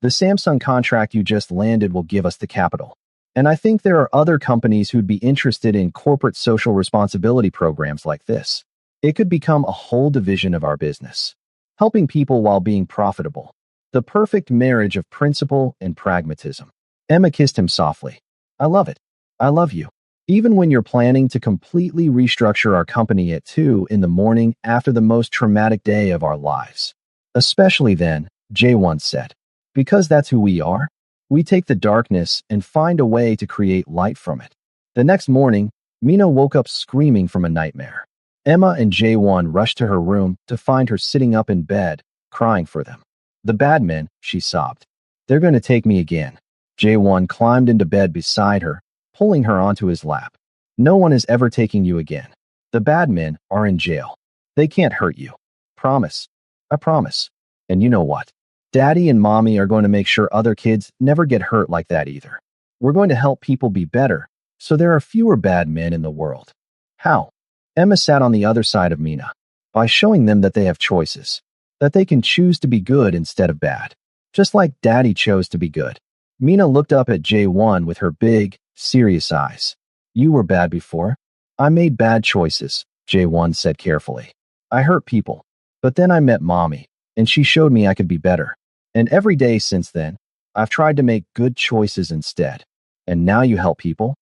[SPEAKER 1] The Samsung contract you just landed will give us the capital. And I think there are other companies who'd be interested in corporate social responsibility programs like this. It could become a whole division of our business, helping people while being profitable. The perfect marriage of principle and pragmatism. Emma kissed him softly. I love it. I love you. Even when you're planning to completely restructure our company at 2 in the morning after the most traumatic day of our lives. Especially then, Jae-won said. Because that's who we are. We take the darkness and find a way to create light from it. The next morning, Mina woke up screaming from a nightmare. Emma and Jae-won rushed to her room to find her sitting up in bed, crying for them. The bad men, she sobbed. They're going to take me again. Jae-won climbed into bed beside her, pulling her onto his lap. No one is ever taking you again. The bad men are in jail. They can't hurt you. Promise. I promise. And you know what? Daddy and Mommy are going to make sure other kids never get hurt like that either. We're going to help people be better, so there are fewer bad men in the world. How? Emma sat on the other side of Mina. By showing them that they have choices. That they can choose to be good instead of bad. Just like Daddy chose to be good. Mina looked up at Jae-won with her big, serious eyes. You were bad before. I made bad choices, Jae-won said carefully. I hurt people. But then I met Mommy, and she showed me I could be better. And every day since then, I've tried to make good choices instead. And now you help people?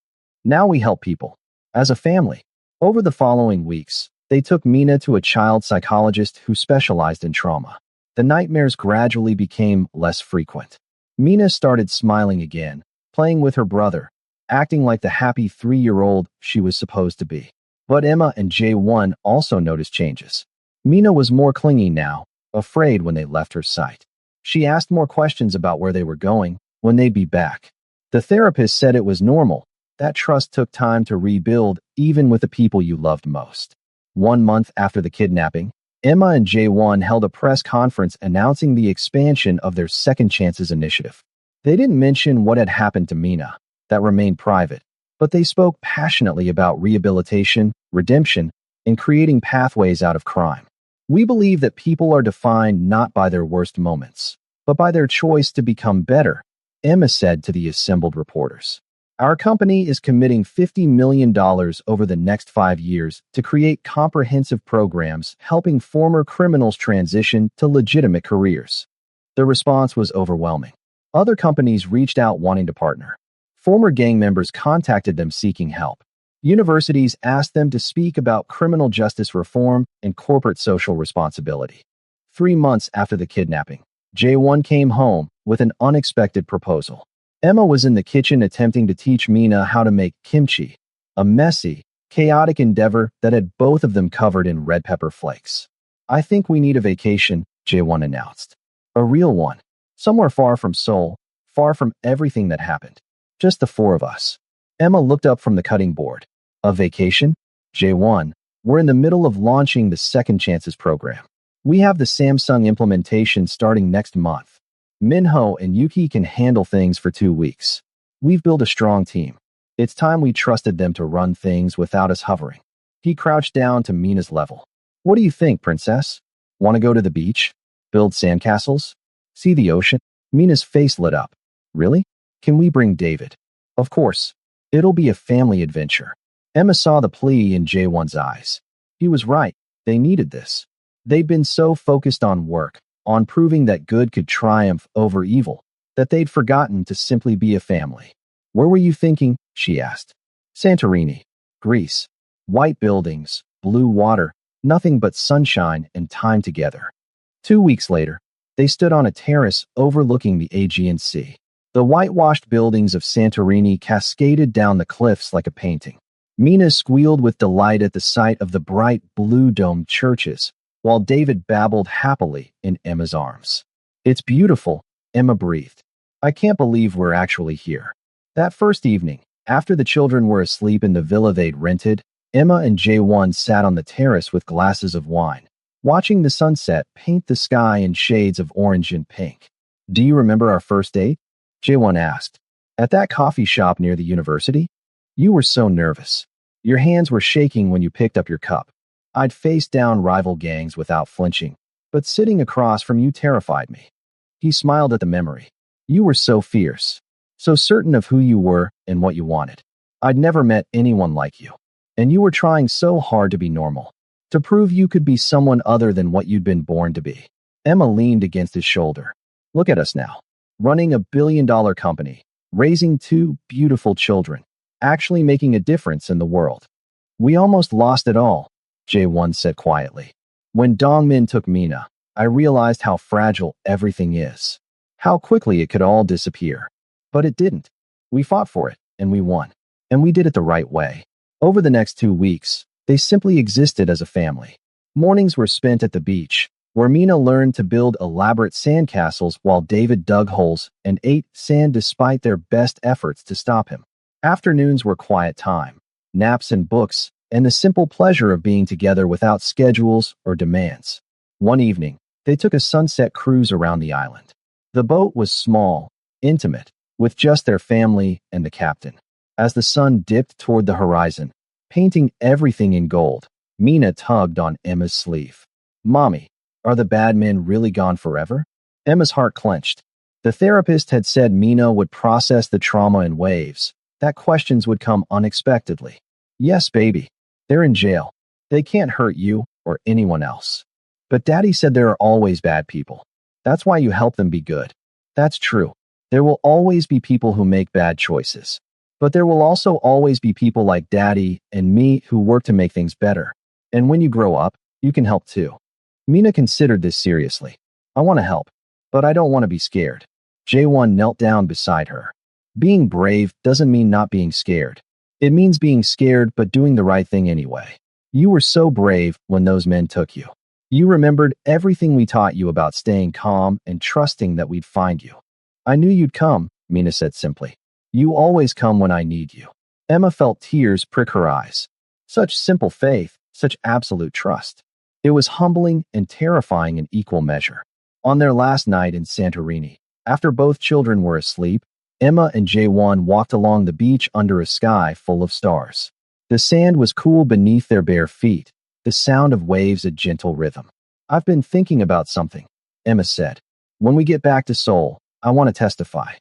[SPEAKER 1] Now we help people. As a family. Over the following weeks, They took Mina to a child psychologist who specialized in trauma. The nightmares gradually became less frequent. Mina started smiling again, playing with her brother, acting like the happy 3-year-old she was supposed to be. But Emma and J1 also noticed changes. Mina was more clingy now, afraid when they left her sight. She asked more questions about where they were going, when they'd be back. The therapist said it was normal. That trust took time to rebuild, even with the people you loved most. 1 month after the kidnapping, Emma and J1 held a press conference announcing the expansion of their Second Chances initiative. They didn't mention what had happened to Mina. That remained private, but they spoke passionately about rehabilitation, redemption, and creating pathways out of crime. We believe that people are defined not by their worst moments, but by their choice to become better, Emma said to the assembled reporters. Our company is committing $50 million over the next 5 years to create comprehensive programs helping former criminals transition to legitimate careers. The response was overwhelming. Other companies reached out wanting to partner. Former gang members contacted them seeking help. Universities asked them to speak about criminal justice reform and corporate social responsibility. 3 months after the kidnapping, J1 came home with an unexpected proposal. Emma was in the kitchen attempting to teach Mina how to make kimchi, a messy, chaotic endeavor that had both of them covered in red pepper flakes. I think we need a vacation, J1 announced. A real one. Somewhere far from Seoul, far from everything that happened. Just the 4 of us. Emma looked up from the cutting board. A vacation? J1, we're in the middle of launching the Second Chances program. We have the Samsung implementation starting next month. Minho and Yuki can handle things for 2 weeks. We've built a strong team. It's time we trusted them to run things without us hovering. He crouched down to Mina's level. What do you think, princess? Want to go to the beach? Build sandcastles? See the ocean? Mina's face lit up. Really? Can we bring David? Of course. It'll be a family adventure. Emma saw the plea in J1's eyes. He was right. They needed this. They'd been so focused on work, on proving that good could triumph over evil, that they'd forgotten to simply be a family. Where were you thinking? She asked. Santorini, Greece. White buildings, blue water, nothing but sunshine and time together. 2 weeks later, they stood on a terrace overlooking the Aegean Sea. The whitewashed buildings of Santorini cascaded down the cliffs like a painting. Mina squealed with delight at the sight of the bright blue-domed churches, while David babbled happily in Emma's arms. It's beautiful, Emma breathed. I can't believe we're actually here. That first evening, after the children were asleep in the villa they'd rented, Emma and J1 sat on the terrace with glasses of wine, watching the sunset paint the sky in shades of orange and pink. Do you remember our first date? J1 asked. At that coffee shop near the university? You were so nervous. Your hands were shaking when you picked up your cup. I'd faced down rival gangs without flinching, but sitting across from you terrified me. He smiled at the memory. You were so fierce, so certain of who you were and what you wanted. I'd never met anyone like you. And you were trying so hard to be normal, to prove you could be someone other than what you'd been born to be. Emma leaned against his shoulder. Look at us now, running a billion-dollar company, raising 2 beautiful children, actually making a difference in the world. We almost lost it all, J1 said quietly. When Dongmin took Mina, I realized how fragile everything is, how quickly it could all disappear. But it didn't. We fought for it, and we won. And we did it the right way. Over the next 2 weeks, they simply existed as a family. Mornings were spent at the beach, where Mina learned to build elaborate sandcastles while David dug holes and ate sand despite their best efforts to stop him. Afternoons were quiet time, naps and books, and the simple pleasure of being together without schedules or demands. One evening, they took a sunset cruise around the island. The boat was small, intimate, with just their family and the captain. As the sun dipped toward the horizon, painting everything in gold, Mina tugged on Emma's sleeve. Mommy, are the bad men really gone forever? Emma's heart clenched. The therapist had said Mina would process the trauma in waves, that questions would come unexpectedly. Yes, baby. They're in jail. They can't hurt you or anyone else. But Daddy said there are always bad people. That's why you help them be good. That's true. There will always be people who make bad choices. But there will also always be people like Daddy and me who work to make things better. And when you grow up, you can help too. Mina considered this seriously. I want to help, but I don't want to be scared. Jae-won knelt down beside her. Being brave doesn't mean not being scared. It means being scared but doing the right thing anyway. You were so brave when those men took you. You remembered everything we taught you about staying calm and trusting that we'd find you. I knew you'd come, Mina said simply. You always come when I need you. Emma felt tears prick her eyes. Such simple faith, such absolute trust. It was humbling and terrifying in equal measure. On their last night in Santorini, after both children were asleep, Emma and Jae-won walked along the beach under a sky full of stars. The sand was cool beneath their bare feet, the sound of waves a gentle rhythm. I've been thinking about something, Emma said. When we get back to Seoul, I want to testify.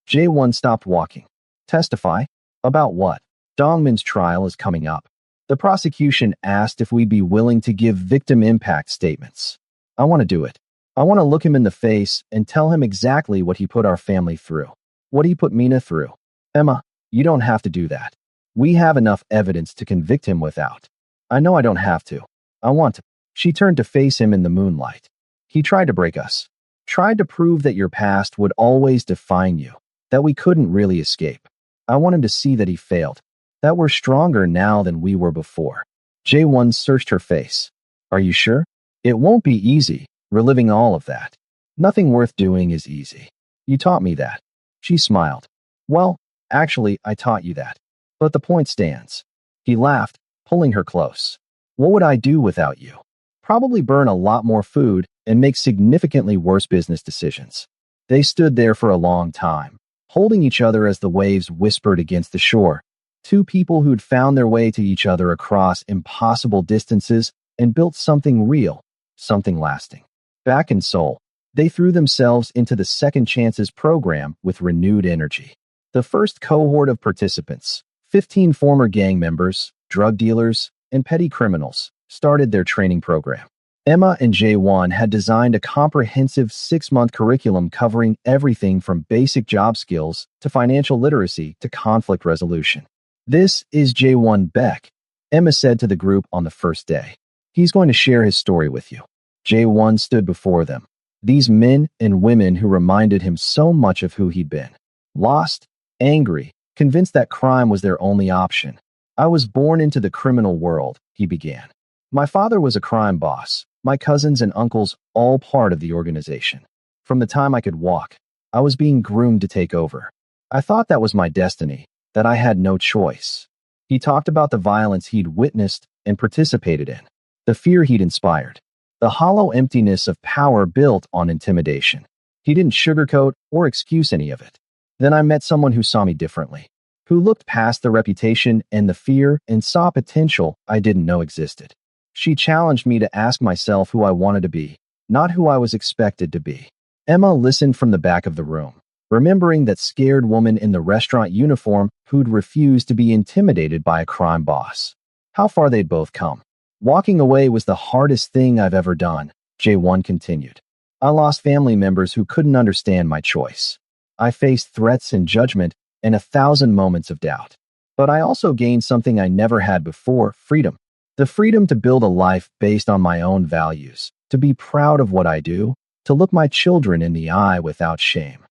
[SPEAKER 1] Jae-won stopped walking. Testify? About what? Dongmin's trial is coming up. The prosecution asked if we'd be willing to give victim impact statements. I want to do it. I want to look him in the face and tell him exactly what he put our family through. What he put Mina through. Emma, you don't have to do that. We have enough evidence to convict him without. I know I don't have to. I want to. She turned to face him in the moonlight. He tried to break us. Tried to prove that your past would always define you, that we couldn't really escape. I want him to see that he failed, that we're stronger now than we were before. Jae-won searched her face. Are you sure? It won't be easy, reliving all of that. Nothing worth doing is easy. You taught me that. She smiled. Well, actually, I taught you that. But the point stands. He laughed, pulling her close. What would I do without you? Probably burn a lot more food and make significantly worse business decisions. They stood there for a long time, holding each other as the waves whispered against the shore. Two people who'd found their way to each other across impossible distances and built something real, something lasting. Back in Seoul, they threw themselves into the Second Chances program with renewed energy. The first cohort of participants, 15 former gang members, drug dealers, and petty criminals, started their training program. Emma and Jae-won had designed a comprehensive 6-month curriculum covering everything from basic job skills to financial literacy to conflict resolution. This is Jae-won Beck, Emma said to the group on the first day. He's going to share his story with you. Jae-won stood before them. These men and women who reminded him so much of who he'd been. Lost, angry, convinced that crime was their only option. I was born into the criminal world, he began. My father was a crime boss, my cousins and uncles all part of the organization. From the time I could walk, I was being groomed to take over. I thought that was my destiny, that I had no choice. He talked about the violence he'd witnessed and participated in, the fear he'd inspired, the hollow emptiness of power built on intimidation. He didn't sugarcoat or excuse any of it. Then I met someone who saw me differently, who looked past the reputation and the fear and saw potential I didn't know existed. She challenged me to ask myself who I wanted to be, not who I was expected to be. Emma listened from the back of the room, remembering that scared woman in the restaurant uniform who'd refused to be intimidated by a crime boss. How far they'd both come. Walking away was the hardest thing I've ever done, Jae-won continued. I lost family members who couldn't understand my choice. I faced threats and judgment and 1,000 moments of doubt. But I also gained something I never had before, freedom. The freedom to build a life based on my own values, to be proud of what I do, to look my children in the eye without shame.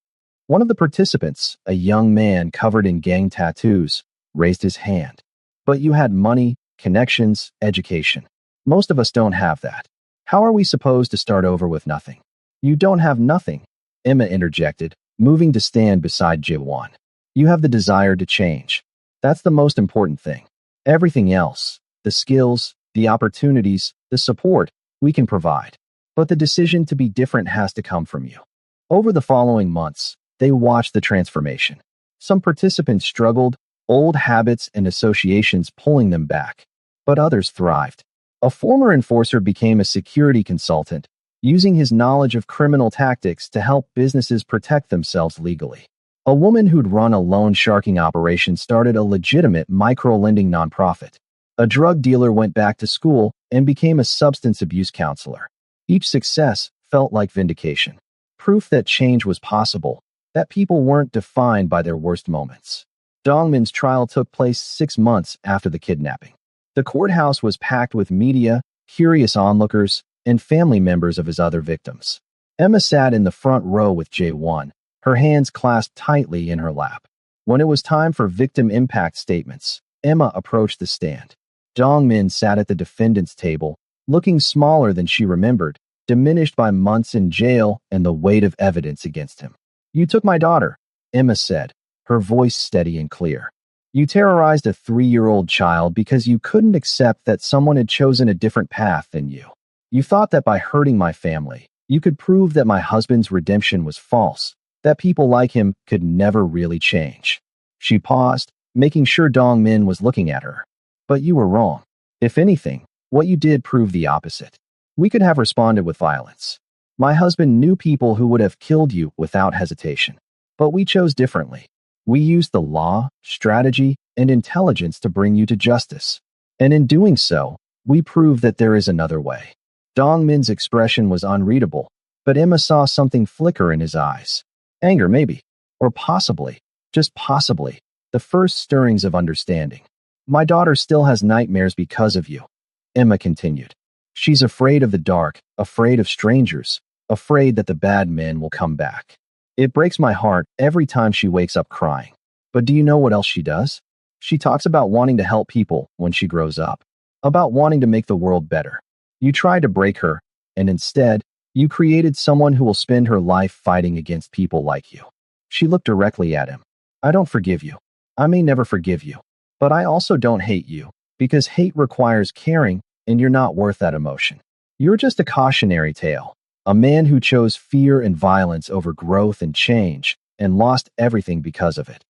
[SPEAKER 1] One of the participants, a young man covered in gang tattoos, raised his hand. But you had money, connections, education. Most of us don't have that. How are we supposed to start over with nothing? You don't have nothing, Emma interjected, moving to stand beside Jae-won. You have the desire to change. That's the most important thing. Everything else, the skills, the opportunities, the support, we can provide. But the decision to be different has to come from you. Over the following months, they watched the transformation. Some participants struggled, old habits and associations pulling them back. But others thrived. A former enforcer became a security consultant, using his knowledge of criminal tactics to help businesses protect themselves legally. A woman who'd run a loan sharking operation started a legitimate micro-lending nonprofit. A drug dealer went back to school and became a substance abuse counselor. Each success felt like vindication. Proof that change was possible, that people weren't defined by their worst moments. Dongmin's trial took place 6 months after the kidnapping. The courthouse was packed with media, curious onlookers, and family members of his other victims. Emma sat in the front row with J1, her hands clasped tightly in her lap. When it was time for victim impact statements, Emma approached the stand. Dong-min sat at the defendant's table, looking smaller than she remembered, diminished by months in jail and the weight of evidence against him. "You took my daughter," Emma said, her voice steady and clear. "You terrorized a 3-year-old child because you couldn't accept that someone had chosen a different path than you. You thought that by hurting my family, you could prove that my husband's redemption was false, that people like him could never really change." She paused, making sure Dong-min was looking at her. "But you were wrong. If anything, what you did proved the opposite. We could have responded with violence. My husband knew people who would have killed you without hesitation. But we chose differently. We used the law, strategy, and intelligence to bring you to justice. And in doing so, we proved that there is another way." Dong-min's expression was unreadable, but Emma saw something flicker in his eyes. Anger, maybe. Or possibly, just possibly, the first stirrings of understanding. "My daughter still has nightmares because of you," Emma continued. "She's afraid of the dark, afraid of strangers, afraid that the bad men will come back. It breaks my heart every time she wakes up crying. But do you know what else she does? She talks about wanting to help people when she grows up, about wanting to make the world better. You tried to break her, and instead, you created someone who will spend her life fighting against people like you." She looked directly at him. "I don't forgive you. I may never forgive you. But I also don't hate you, because hate requires caring, and you're not worth that emotion. You're just a cautionary tale, a man who chose fear and violence over growth and change, and lost everything because of it."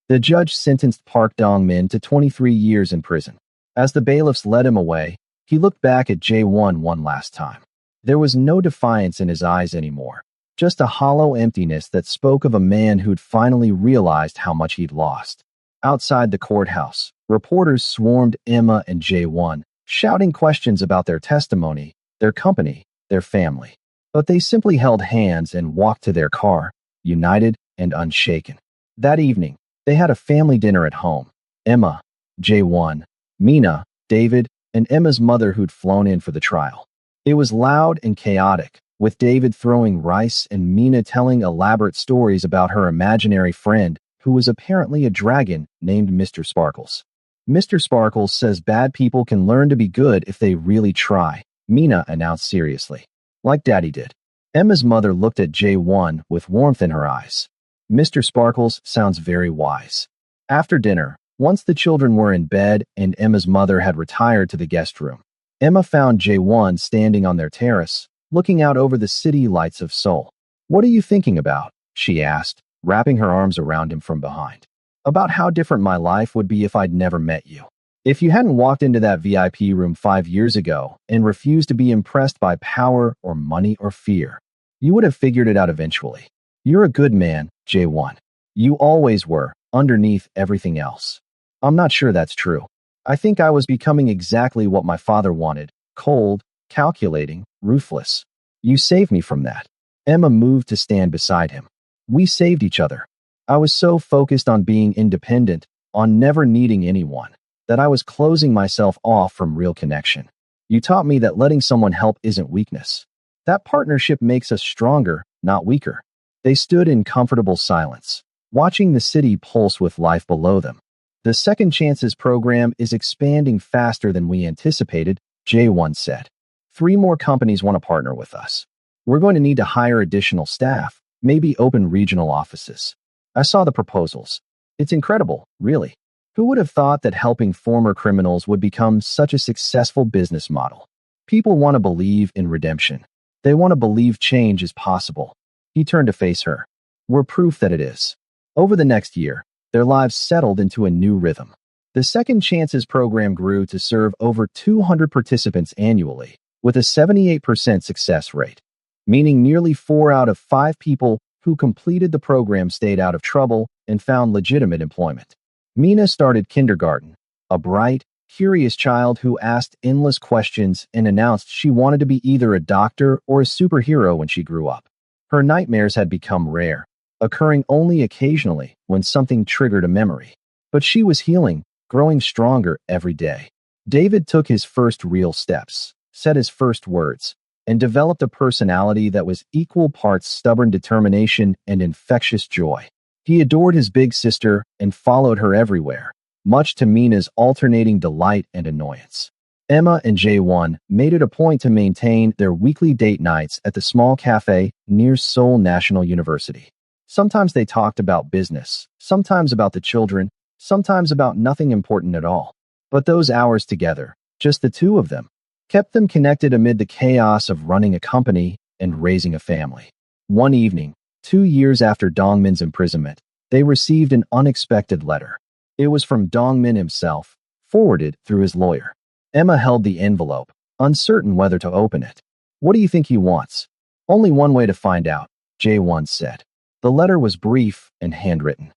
[SPEAKER 1] The judge sentenced Park Dong-min to 23 years in prison. As the bailiffs led him away, he looked back at Jae-won one last time. There was no defiance in his eyes anymore, just a hollow emptiness that spoke of a man who'd finally realized how much he'd lost. Outside the courthouse, reporters swarmed Emma and Jae-won, shouting questions about their testimony, their company, their family. But they simply held hands and walked to their car, united and unshaken. That evening, they had a family dinner at home. Emma, Jae-won, Mina, David, and Emma's mother who'd flown in for the trial. It was loud and chaotic, with David throwing rice and Mina telling elaborate stories about her imaginary friend, who was apparently a dragon named Mr. Sparkles. "Mr. Sparkles says bad people can learn to be good if they really try," Mina announced seriously. "Like Daddy did." Emma's mother looked at Jae-won with warmth in her eyes. "Mr. Sparkles sounds very wise." After dinner, once the children were in bed and Emma's mother had retired to the guest room, Emma found Jae-won standing on their terrace, looking out over the city lights of Seoul. "What are you thinking about?" she asked, wrapping her arms around him from behind. "About how different my life would be if I'd never met you. If you hadn't walked into that VIP room 5 years ago and refused to be impressed by power or money or fear, you would have figured it out eventually. You're a good man, Jae-won. You always were, underneath everything else." "I'm not sure that's true. I think I was becoming exactly what my father wanted, cold, calculating, ruthless. You saved me from that." Emma moved to stand beside him. "We saved each other. I was so focused on being independent, on never needing anyone, that I was closing myself off from real connection. You taught me that letting someone help isn't weakness. That partnership makes us stronger, not weaker." They stood in comfortable silence, watching the city pulse with life below them. "The Second Chances program is expanding faster than we anticipated," Jae-won said. 3 more companies want to partner with us. We're going to need to hire additional staff, maybe open regional offices. I saw the proposals. It's incredible, really. Who would have thought that helping former criminals would become such a successful business model? People want to believe in redemption. They want to believe change is possible. He turned to face her. "We're proof that it is." Over the next year, their lives settled into a new rhythm. The Second Chances program grew to serve over 200 participants annually, with a 78% success rate, meaning nearly 4 out of 5 people who completed the program stayed out of trouble and found legitimate employment. Mina started kindergarten, a bright, curious child who asked endless questions and announced she wanted to be either a doctor or a superhero when she grew up. Her nightmares had become rare, occurring only occasionally when something triggered a memory. But she was healing, growing stronger every day. David took his first real steps, said his first words, and developed a personality that was equal parts stubborn determination and infectious joy. He adored his big sister and followed her everywhere, much to Mina's alternating delight and annoyance. Emma and J1 made it a point to maintain their weekly date nights at the small cafe near Seoul National University. Sometimes they talked about business, sometimes about the children, sometimes about nothing important at all. But those hours together, just the two of them, kept them connected amid the chaos of running a company and raising a family. One evening, 2 years after Dongmin's imprisonment, they received an unexpected letter. It was from Dongmin himself, forwarded through his lawyer. Emma held the envelope, uncertain whether to open it. "What do you think he wants?" "Only one way to find out," J1 said. The letter was brief and handwritten.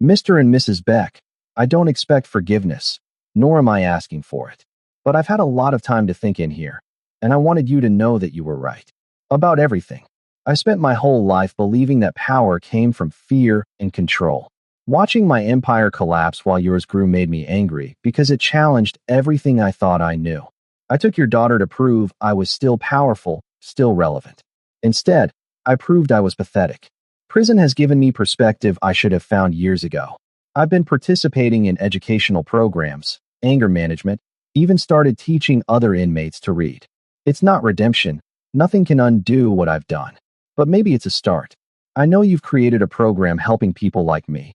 [SPEAKER 1] "Mr. and Mrs. Beck, I don't expect forgiveness, nor am I asking for it. But I've had a lot of time to think in here, and I wanted you to know that you were right. About everything. I spent my whole life believing that power came from fear and control. Watching my empire collapse while yours grew made me angry because it challenged everything I thought I knew. I took your daughter to prove I was still powerful, still relevant. Instead, I proved I was pathetic. Prison has given me perspective I should have found years ago. I've been participating in educational programs, anger management, even started teaching other inmates to read. It's not redemption. Nothing can undo what I've done. But maybe it's a start. I know you've created a program helping people like me.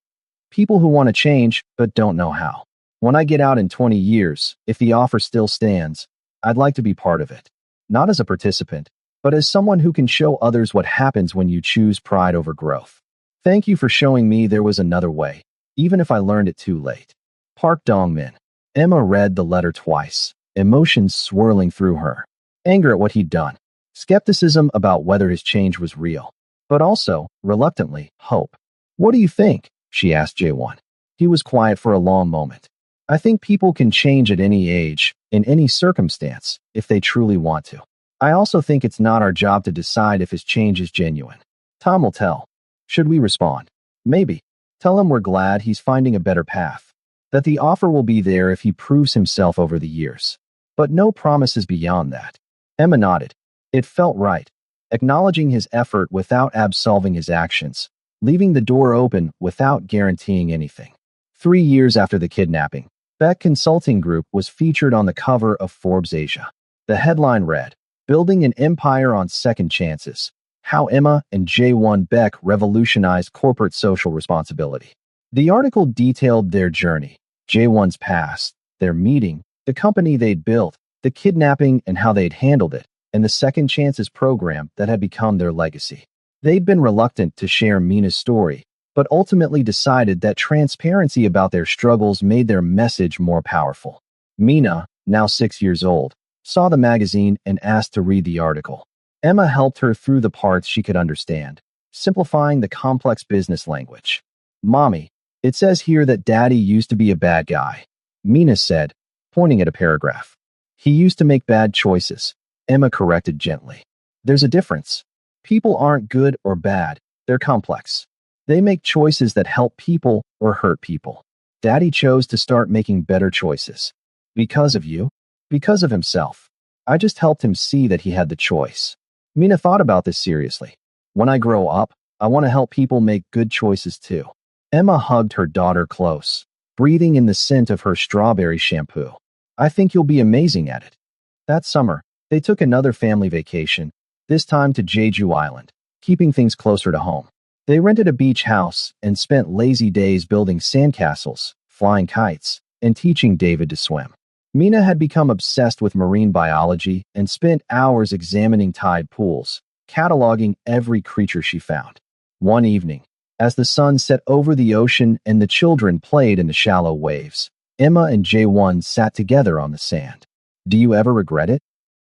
[SPEAKER 1] People who want to change, but don't know how. When I get out in 20 years, if the offer still stands, I'd like to be part of it. Not as a participant, but as someone who can show others what happens when you choose pride over growth. Thank you for showing me there was another way, even if I learned it too late. Park Dongmin." Emma read the letter twice, emotions swirling through her. Anger at what he'd done. Skepticism about whether his change was real. But also, reluctantly, hope. "What do you think?" she asked J1. He was quiet for a long moment. "I think people can change at any age, in any circumstance, if they truly want to. I also think it's not our job to decide if his change is genuine. Time will tell. Should we respond? Maybe. Tell him we're glad he's finding a better path. That the offer will be there if he proves himself over the years. But no promises beyond that." Emma nodded. It felt right. Acknowledging his effort without absolving his actions. Leaving the door open without guaranteeing anything. 3 years after the kidnapping, Beck Consulting Group was featured on the cover of Forbes Asia. The headline read, "Building an Empire on Second Chances. How Emma and J1 Beck Revolutionized Corporate Social Responsibility." The article detailed their journey, J1's past, their meeting, the company they'd built, the kidnapping and how they'd handled it, and the Second Chances program that had become their legacy. They'd been reluctant to share Mina's story, but ultimately decided that transparency about their struggles made their message more powerful. Mina, now 6 years old, saw the magazine and asked to read the article. Emma helped her through the parts she could understand, simplifying the complex business language. "Mommy, it says here that Daddy used to be a bad guy," Mina said, pointing at a paragraph. "He used to make bad choices," Emma corrected gently. "There's a difference. People aren't good or bad, they're complex. They make choices that help people or hurt people. Daddy chose to start making better choices. Because of you? Because of himself. I just helped him see that he had the choice." Mina thought about this seriously. "When I grow up, I want to help people make good choices too." Emma hugged her daughter close, breathing in the scent of her strawberry shampoo. "I think you'll be amazing at it." That summer, they took another family vacation, this time to Jeju Island, keeping things closer to home. They rented a beach house and spent lazy days building sandcastles, flying kites, and teaching David to swim. Mina had become obsessed with marine biology and spent hours examining tide pools, cataloging every creature she found. One evening, as the sun set over the ocean and the children played in the shallow waves, Emma and J1 sat together on the sand. "Do you ever regret it?"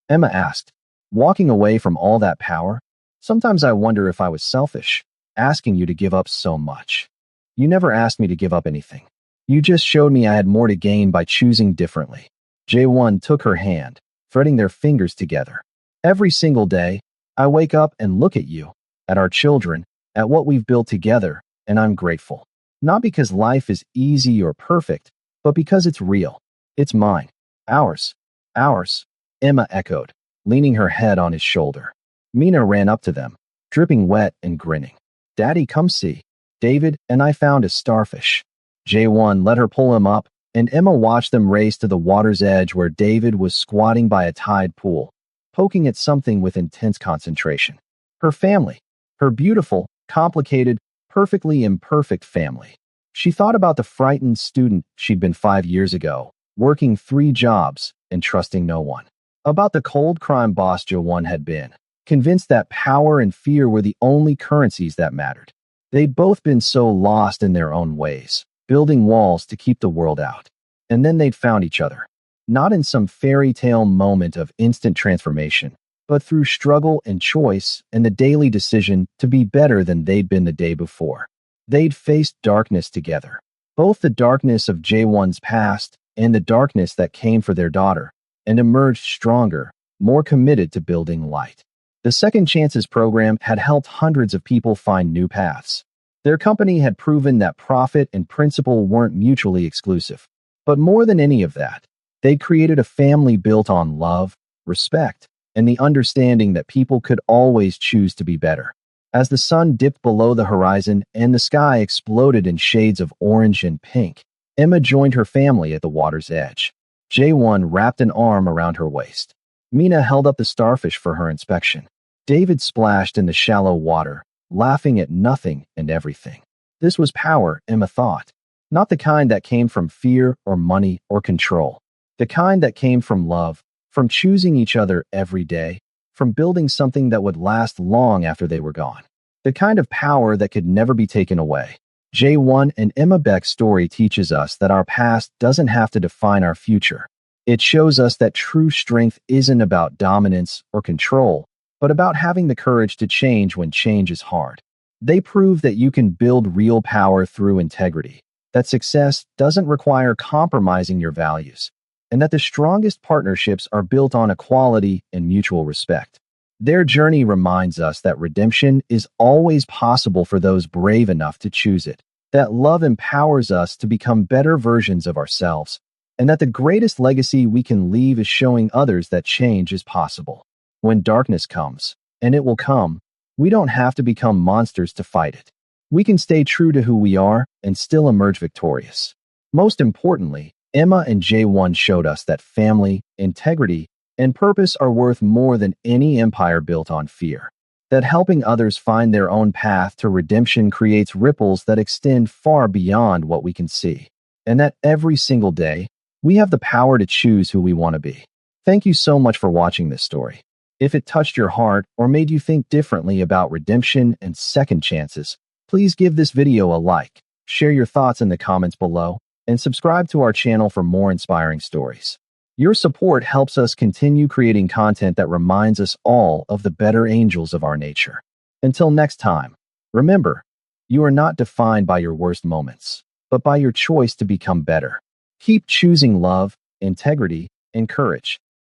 [SPEAKER 1] Emma asked. "Walking away from all that power? Sometimes I wonder if I was selfish, asking you to give up so much. You never asked me to give up anything. You just showed me I had more to gain by choosing differently." J1 took her hand, threading their fingers together. "Every single day, I wake up and look at you, at our children, at what we've built together, and I'm grateful. Not because life is easy or perfect, but because it's real. It's mine. Ours. Ours, Emma echoed, leaning her head on his shoulder. Mina ran up to them, dripping wet and grinning. Daddy, come see. David and I found a starfish. J1 let her pull him up, and Emma watched them race to the water's edge where David was squatting by a tide pool, poking at something with intense concentration. Her family. Her beautiful, complicated, perfectly imperfect family. She thought about the frightened student she'd been 5 years ago, working 3 jobs and trusting no one. About the cold crime boss J1 had been, convinced that power and fear were the only currencies that mattered. They'd both been so lost in their own ways, building walls to keep the world out. And then they'd found each other. Not in some fairy tale moment of instant transformation, but through struggle and choice and the daily decision to be better than they'd been the day before. They'd faced darkness together, both the darkness of J1's past and the darkness that came for their daughter, and emerged stronger, more committed to building light. The Second Chances program had helped hundreds of people find new paths. Their company had proven that profit and principle weren't mutually exclusive. But more than any of that, they'd created a family built on love, respect, and the understanding that people could always choose to be better. As the sun dipped below the horizon and the sky exploded in shades of orange and pink, Emma joined her family at the water's edge. J1 wrapped an arm around her waist. Mina held up the starfish for her inspection. David splashed in the shallow water, laughing at nothing and everything. This was power, Emma thought. Not the kind that came from fear or money or control. The kind that came from love, from choosing each other every day, from building something that would last long after they were gone. The kind of power that could never be taken away. J1 and Emma Beck's story teaches us that our past doesn't have to define our future. It shows us that true strength isn't about dominance or control, but about having the courage to change when change is hard. They prove that you can build real power through integrity, that success doesn't require compromising your values, and that the strongest partnerships are built on equality and mutual respect. Their journey reminds us that redemption is always possible for those brave enough to choose it, that love empowers us to become better versions of ourselves, and that the greatest legacy we can leave is showing others that change is possible. When darkness comes, and it will come, we don't have to become monsters to fight it. We can stay true to who we are and still emerge victorious. Most importantly, Emma and J1 showed us that family, integrity, and purpose are worth more than any empire built on fear. That helping others find their own path to redemption creates ripples that extend far beyond what we can see. And that every single day, we have the power to choose who we want to be. Thank you so much for watching this story. If it touched your heart or made you think differently about redemption and second chances, please give this video a like, share your thoughts in the comments below, and subscribe to our channel for more inspiring stories. Your support helps us continue creating content that reminds us all of the better angels of our nature. Until next time, remember, you are not defined by your worst moments, but by your choice to become better. Keep choosing love, integrity, and courage.